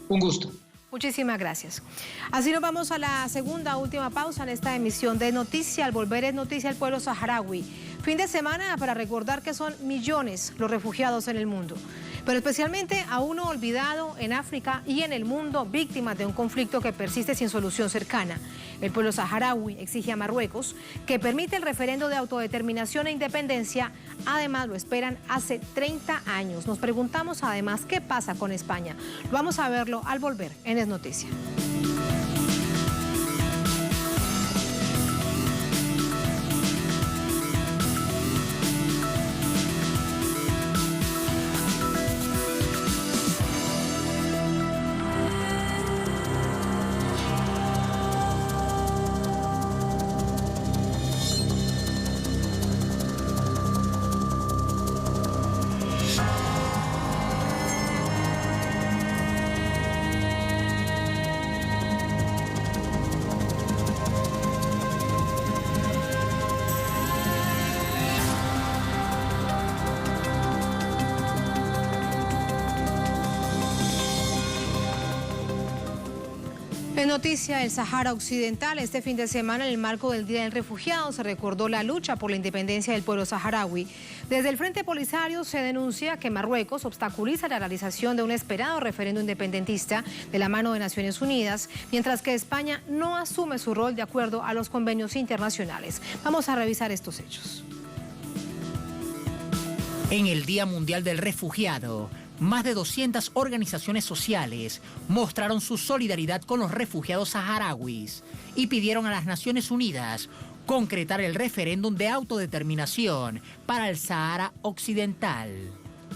Un gusto. Muchísimas gracias. Así nos vamos a la segunda, última pausa en esta emisión de Noticia. Al volver es noticia el pueblo saharaui. Fin de semana para recordar que son millones los refugiados en el mundo, pero especialmente a uno olvidado en África y en el mundo, víctimas de un conflicto que persiste sin solución cercana. El pueblo saharaui exige a Marruecos que permita el referendo de autodeterminación e independencia. Además, lo esperan hace 30 años. Nos preguntamos además qué pasa con España. Vamos a verlo al volver en Es Noticia. En noticia, el Sahara Occidental, este fin de semana, en el marco del Día del Refugiado, se recordó la lucha por la independencia del pueblo saharaui. Desde el Frente Polisario se denuncia que Marruecos obstaculiza la realización de un esperado referéndum independentista de la mano de Naciones Unidas, mientras que España no asume su rol de acuerdo a los convenios internacionales. Vamos a revisar estos hechos. En el Día Mundial del Refugiado, más de 200 organizaciones sociales mostraron su solidaridad con los refugiados saharauis y pidieron a las Naciones Unidas concretar el referéndum de autodeterminación para el Sahara Occidental.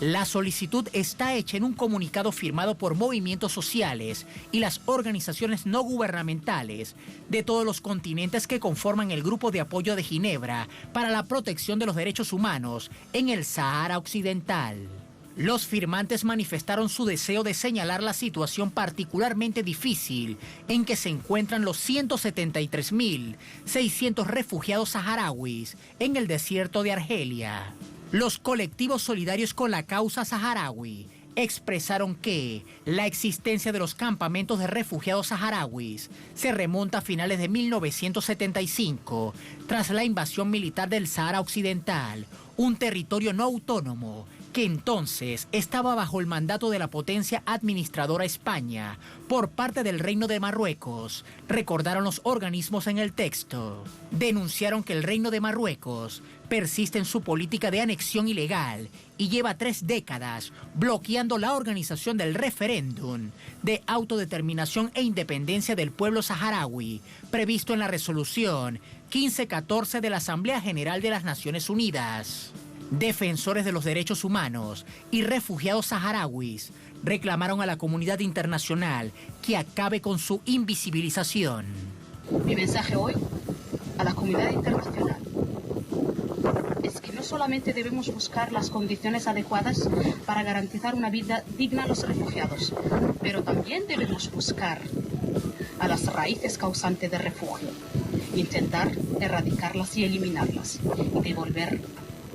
La solicitud está hecha en un comunicado firmado por movimientos sociales y las organizaciones no gubernamentales de todos los continentes que conforman el Grupo de Apoyo de Ginebra para la Protección de los Derechos Humanos en el Sahara Occidental. Los firmantes manifestaron su deseo de señalar la situación particularmente difícil en que se encuentran los 173.600 refugiados saharauis en el desierto de Argelia. Los colectivos solidarios con la causa saharaui expresaron que la existencia de los campamentos de refugiados saharauis se remonta a finales de 1975, tras la invasión militar del Sahara Occidental, un territorio no autónomo que entonces estaba bajo el mandato de la potencia administradora España por parte del Reino de Marruecos, recordaron los organismos en el texto. Denunciaron que el Reino de Marruecos persiste en su política de anexión ilegal y lleva 3 décadas bloqueando la organización del referéndum de autodeterminación e independencia del pueblo saharaui, previsto en la resolución 1514 de la Asamblea General de las Naciones Unidas. Defensores de los derechos humanos y refugiados saharauis reclamaron a la comunidad internacional que acabe con su invisibilización. Mi mensaje hoy a la comunidad internacional es que no solamente debemos buscar las condiciones adecuadas para garantizar una vida digna a los refugiados, pero también debemos buscar a las raíces causantes de refugio, intentar erradicarlas y eliminarlas y devolver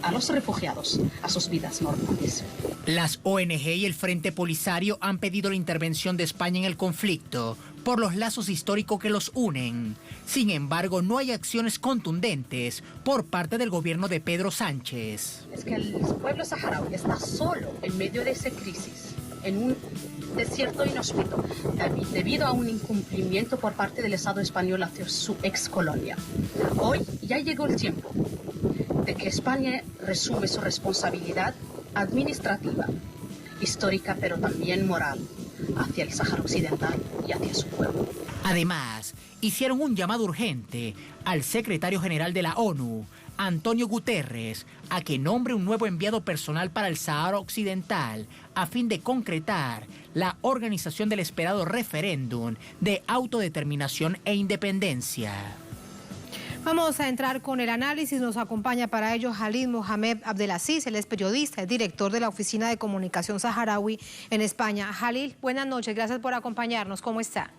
a los refugiados a sus vidas normales. Las ONG y el Frente Polisario han pedido la intervención de España en el conflicto por los lazos históricos que los unen. Sin embargo, no hay acciones contundentes por parte del gobierno de Pedro Sánchez. Es que el pueblo saharaui está solo en medio de esa crisis, en un desierto inhóspito, debido a un incumplimiento por parte del Estado español hacia su ex colonia. Hoy ya llegó el tiempo de que España resume su responsabilidad administrativa, histórica, pero también moral, hacia el Sáhara Occidental y hacia su pueblo. Además, hicieron un llamado urgente al secretario general de la ONU, Antonio Guterres, a que nombre un nuevo enviado personal para el Sahara Occidental a fin de concretar la organización del esperado referéndum de autodeterminación e independencia. Vamos a entrar con el análisis. Nos acompaña para ello Jalil Mohamed Abdelaziz, él es periodista, es director de la Oficina de Comunicación Saharaui en España. Jalil, buenas noches, gracias por acompañarnos. ¿Cómo está?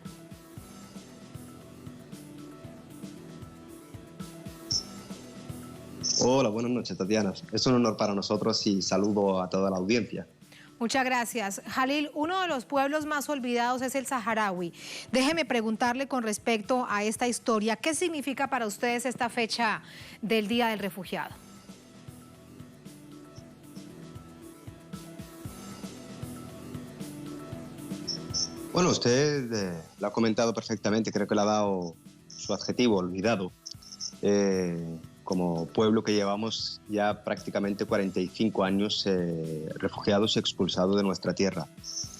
Hola, buenas noches, Tatiana. Es un honor para nosotros y saludo a toda la audiencia. Muchas gracias. Jalil, uno de los pueblos más olvidados es el saharaui. Déjeme preguntarle con respecto a esta historia, ¿qué significa para ustedes esta fecha del Día del Refugiado? Bueno, usted lo ha comentado perfectamente, creo que le ha dado su adjetivo, olvidado. Como pueblo que llevamos ya prácticamente 45 años refugiados y expulsados de nuestra tierra.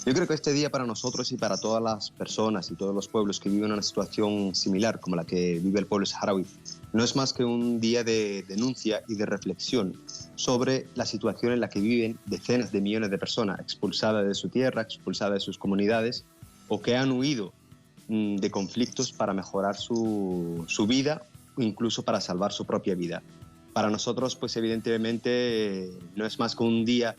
Yo creo que este día para nosotros y para todas las personas y todos los pueblos que viven una situación similar como la que vive el pueblo saharaui, no es más que un día de denuncia y de reflexión sobre la situación en la que viven decenas de millones de personas expulsadas de su tierra, expulsadas de sus comunidades o que han huido de conflictos para mejorar su vida, incluso para salvar su propia vida. Para nosotros, pues evidentemente no es más que un día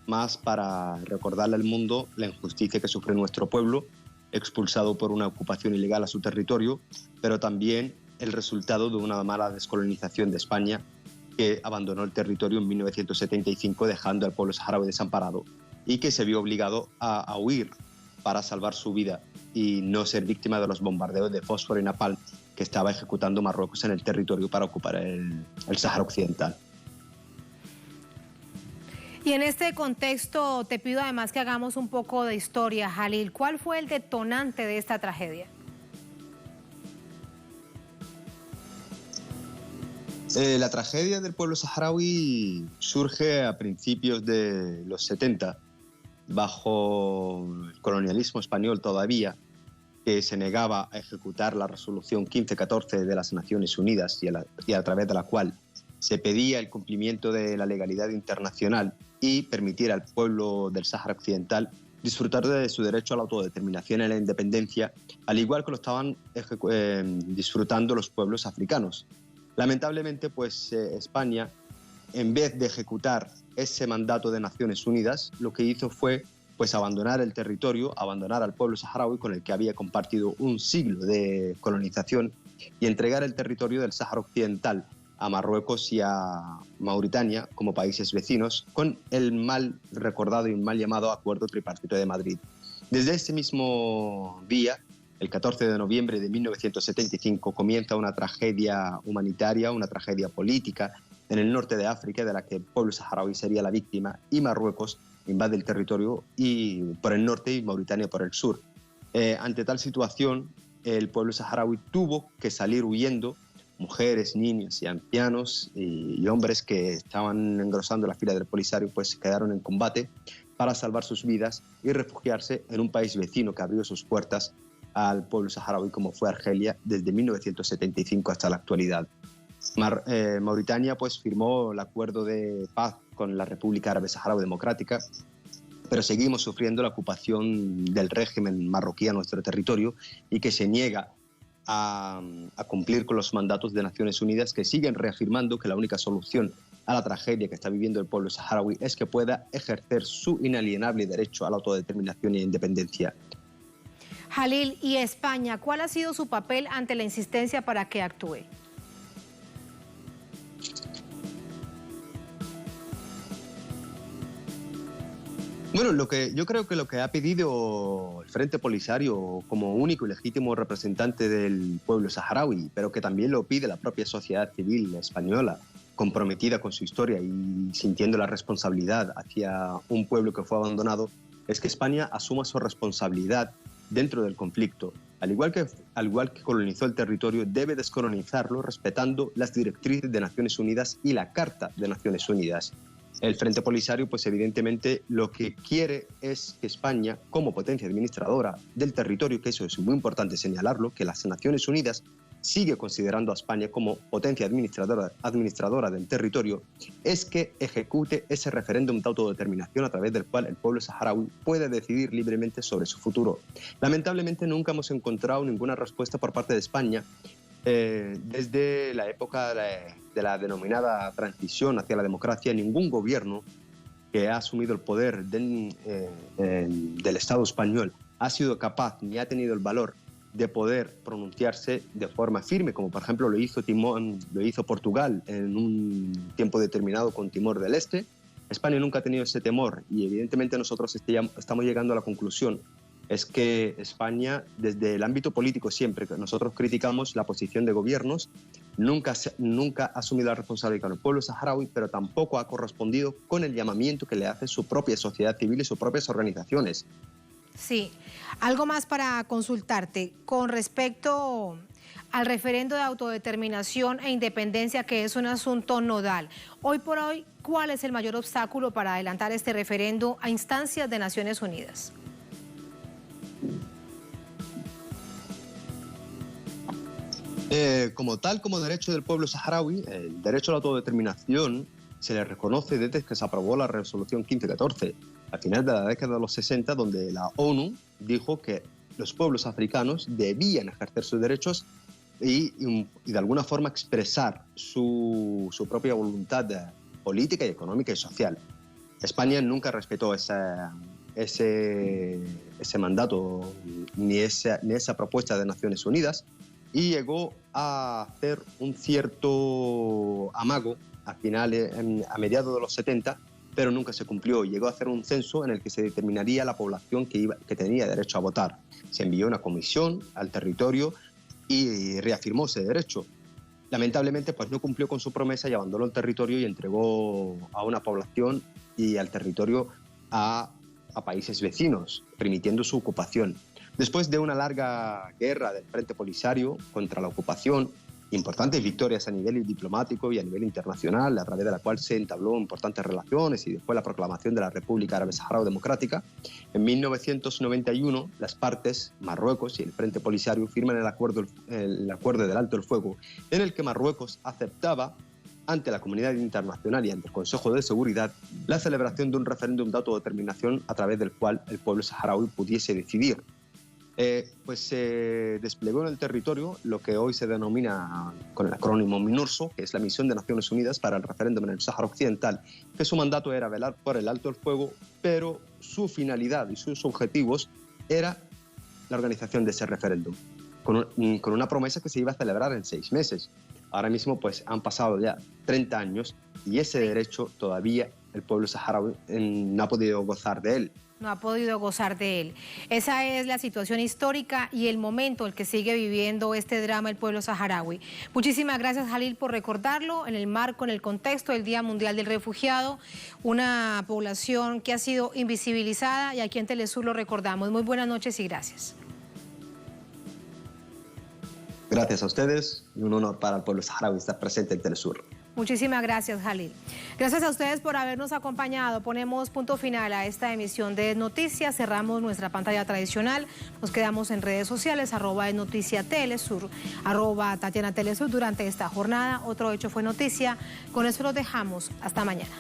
más para recordarle al mundo la injusticia que sufre nuestro pueblo, expulsado por una ocupación ilegal a su territorio, pero también el resultado de una mala descolonización de España que abandonó el territorio en 1975 dejando al pueblo saharaui desamparado y que se vio obligado a huir para salvar su vida y no ser víctima de los bombardeos de fósforo y napalm que estaba ejecutando Marruecos en el territorio para ocupar el Sáhara Occidental. Y en este contexto te pido además que hagamos un poco de historia, Jalil. ¿Cuál fue el detonante de esta tragedia? La tragedia del pueblo saharaui surge a principios de los 70, bajo el colonialismo español todavía, que se negaba a ejecutar la resolución 1514 de las Naciones Unidas y a través de la cual se pedía el cumplimiento de la legalidad internacional y permitir al pueblo del Sáhara Occidental disfrutar de su derecho a la autodeterminación y a la independencia, al igual que lo estaban disfrutando los pueblos africanos. Lamentablemente, pues España, en vez de ejecutar ese mandato de Naciones Unidas, lo que hizo fue pues abandonar el territorio, abandonar al pueblo saharaui con el que había compartido un siglo de colonización y entregar el territorio del Sáhara Occidental a Marruecos y a Mauritania como países vecinos con el mal recordado y mal llamado Acuerdo Tripartito de Madrid. Desde ese mismo día, el 14 de noviembre de 1975, comienza una tragedia humanitaria, una tragedia política en el norte de África de la que el pueblo saharaui sería la víctima y Marruecos invade el territorio y por el norte y Mauritania por el sur. Ante tal situación, el pueblo saharaui tuvo que salir huyendo, mujeres, niños y ancianos y hombres que estaban engrosando la fila del Polisario, pues quedaron en combate para salvar sus vidas y refugiarse en un país vecino que abrió sus puertas al pueblo saharaui como fue Argelia desde 1975 hasta la actualidad. Mauritania pues firmó el acuerdo de paz con la República Árabe Saharaui Democrática, pero seguimos sufriendo la ocupación del régimen marroquí a nuestro territorio y que se niega a cumplir con los mandatos de Naciones Unidas, que siguen reafirmando que la única solución a la tragedia que está viviendo el pueblo saharaui es que pueda ejercer su inalienable derecho a la autodeterminación e independencia. Jalil, ¿y España cuál ha sido su papel ante la insistencia para que actúe? Bueno, yo creo que lo que ha pedido el Frente Polisario como único y legítimo representante del pueblo saharaui, pero que también lo pide la propia sociedad civil española, comprometida con su historia y sintiendo la responsabilidad hacia un pueblo que fue abandonado, es que España asuma su responsabilidad dentro del conflicto. Al igual que colonizó el territorio, debe descolonizarlo respetando las directrices de Naciones Unidas y la Carta de Naciones Unidas. El Frente Polisario, pues evidentemente lo que quiere es que España, como potencia administradora del territorio, que eso es muy importante señalarlo, que las Naciones Unidas sigue considerando a España como potencia administradora del territorio, es que ejecute ese referéndum de autodeterminación a través del cual el pueblo saharaui puede decidir libremente sobre su futuro. Lamentablemente nunca hemos encontrado ninguna respuesta por parte de España Desde la época de la denominada transición hacia la democracia, ningún gobierno que ha asumido el poder del Estado español ha sido capaz ni ha tenido el valor de poder pronunciarse de forma firme, como por ejemplo lo hizo Portugal en un tiempo determinado con Timor del Este. España nunca ha tenido ese temor y evidentemente nosotros estamos llegando a la conclusión es que España, desde el ámbito político siempre que nosotros criticamos la posición de gobiernos, nunca ha asumido la responsabilidad con el pueblo saharaui, pero tampoco ha correspondido con el llamamiento que le hace su propia sociedad civil y sus propias organizaciones. Sí, algo más para consultarte con respecto al referendo de autodeterminación e independencia, que es un asunto nodal. Hoy por hoy, ¿cuál es el mayor obstáculo para adelantar este referendo a instancias de Naciones Unidas? Como derecho del pueblo saharaui, el derecho a la autodeterminación se le reconoce desde que se aprobó la resolución 1514, a final de la década de los 60, donde la ONU dijo que los pueblos africanos debían ejercer sus derechos y de alguna forma expresar su propia voluntad política y económica y social. España nunca respetó ese mandato ni esa propuesta de Naciones Unidas y llegó a hacer un cierto amago a mediados de los 70, pero nunca se cumplió. Llegó a hacer un censo en el que se determinaría la población que tenía derecho a votar. Se envió una comisión al territorio y reafirmó ese derecho. Lamentablemente, pues no cumplió con su promesa y abandonó el territorio y entregó a una población y al territorio a países vecinos, permitiendo su ocupación. Después de una larga guerra del Frente Polisario contra la ocupación, importantes victorias a nivel diplomático y a nivel internacional, a través de la cual se entabló importantes relaciones y después la proclamación de la República Árabe Saharaui Democrática, en 1991 las partes, Marruecos y el Frente Polisario, firman el acuerdo del alto el fuego, en el que Marruecos aceptaba ante la comunidad internacional y ante el Consejo de Seguridad la celebración de un referéndum de autodeterminación a través del cual el pueblo saharaui pudiese decidir. Pues se desplegó en el territorio lo que hoy se denomina con el acrónimo MINURSO, que es la Misión de Naciones Unidas para el Referéndum en el Sáhara Occidental, que su mandato era velar por el alto el fuego, pero su finalidad y sus objetivos era la organización de ese referéndum, con una promesa que se iba a celebrar en 6 meses. Ahora mismo pues han pasado ya 30 años y ese derecho todavía el pueblo saharaui no ha podido gozar de él. No ha podido gozar de él. Esa es la situación histórica y el momento en el que sigue viviendo este drama el pueblo saharaui. Muchísimas gracias, Jalil, por recordarlo en el marco, en el contexto del Día Mundial del Refugiado, una población que ha sido invisibilizada y aquí en Telesur lo recordamos. Muy buenas noches y gracias. Gracias a ustedes y un honor para el pueblo saharaui estar presente en Telesur. Muchísimas gracias, Jalil. Gracias a ustedes por habernos acompañado. Ponemos punto final a esta emisión de Noticias. Cerramos nuestra pantalla tradicional. Nos quedamos en redes sociales, @noticiatelesur, @Tatiana Telesur durante esta jornada. Otro hecho fue noticia. Con eso los dejamos. Hasta mañana.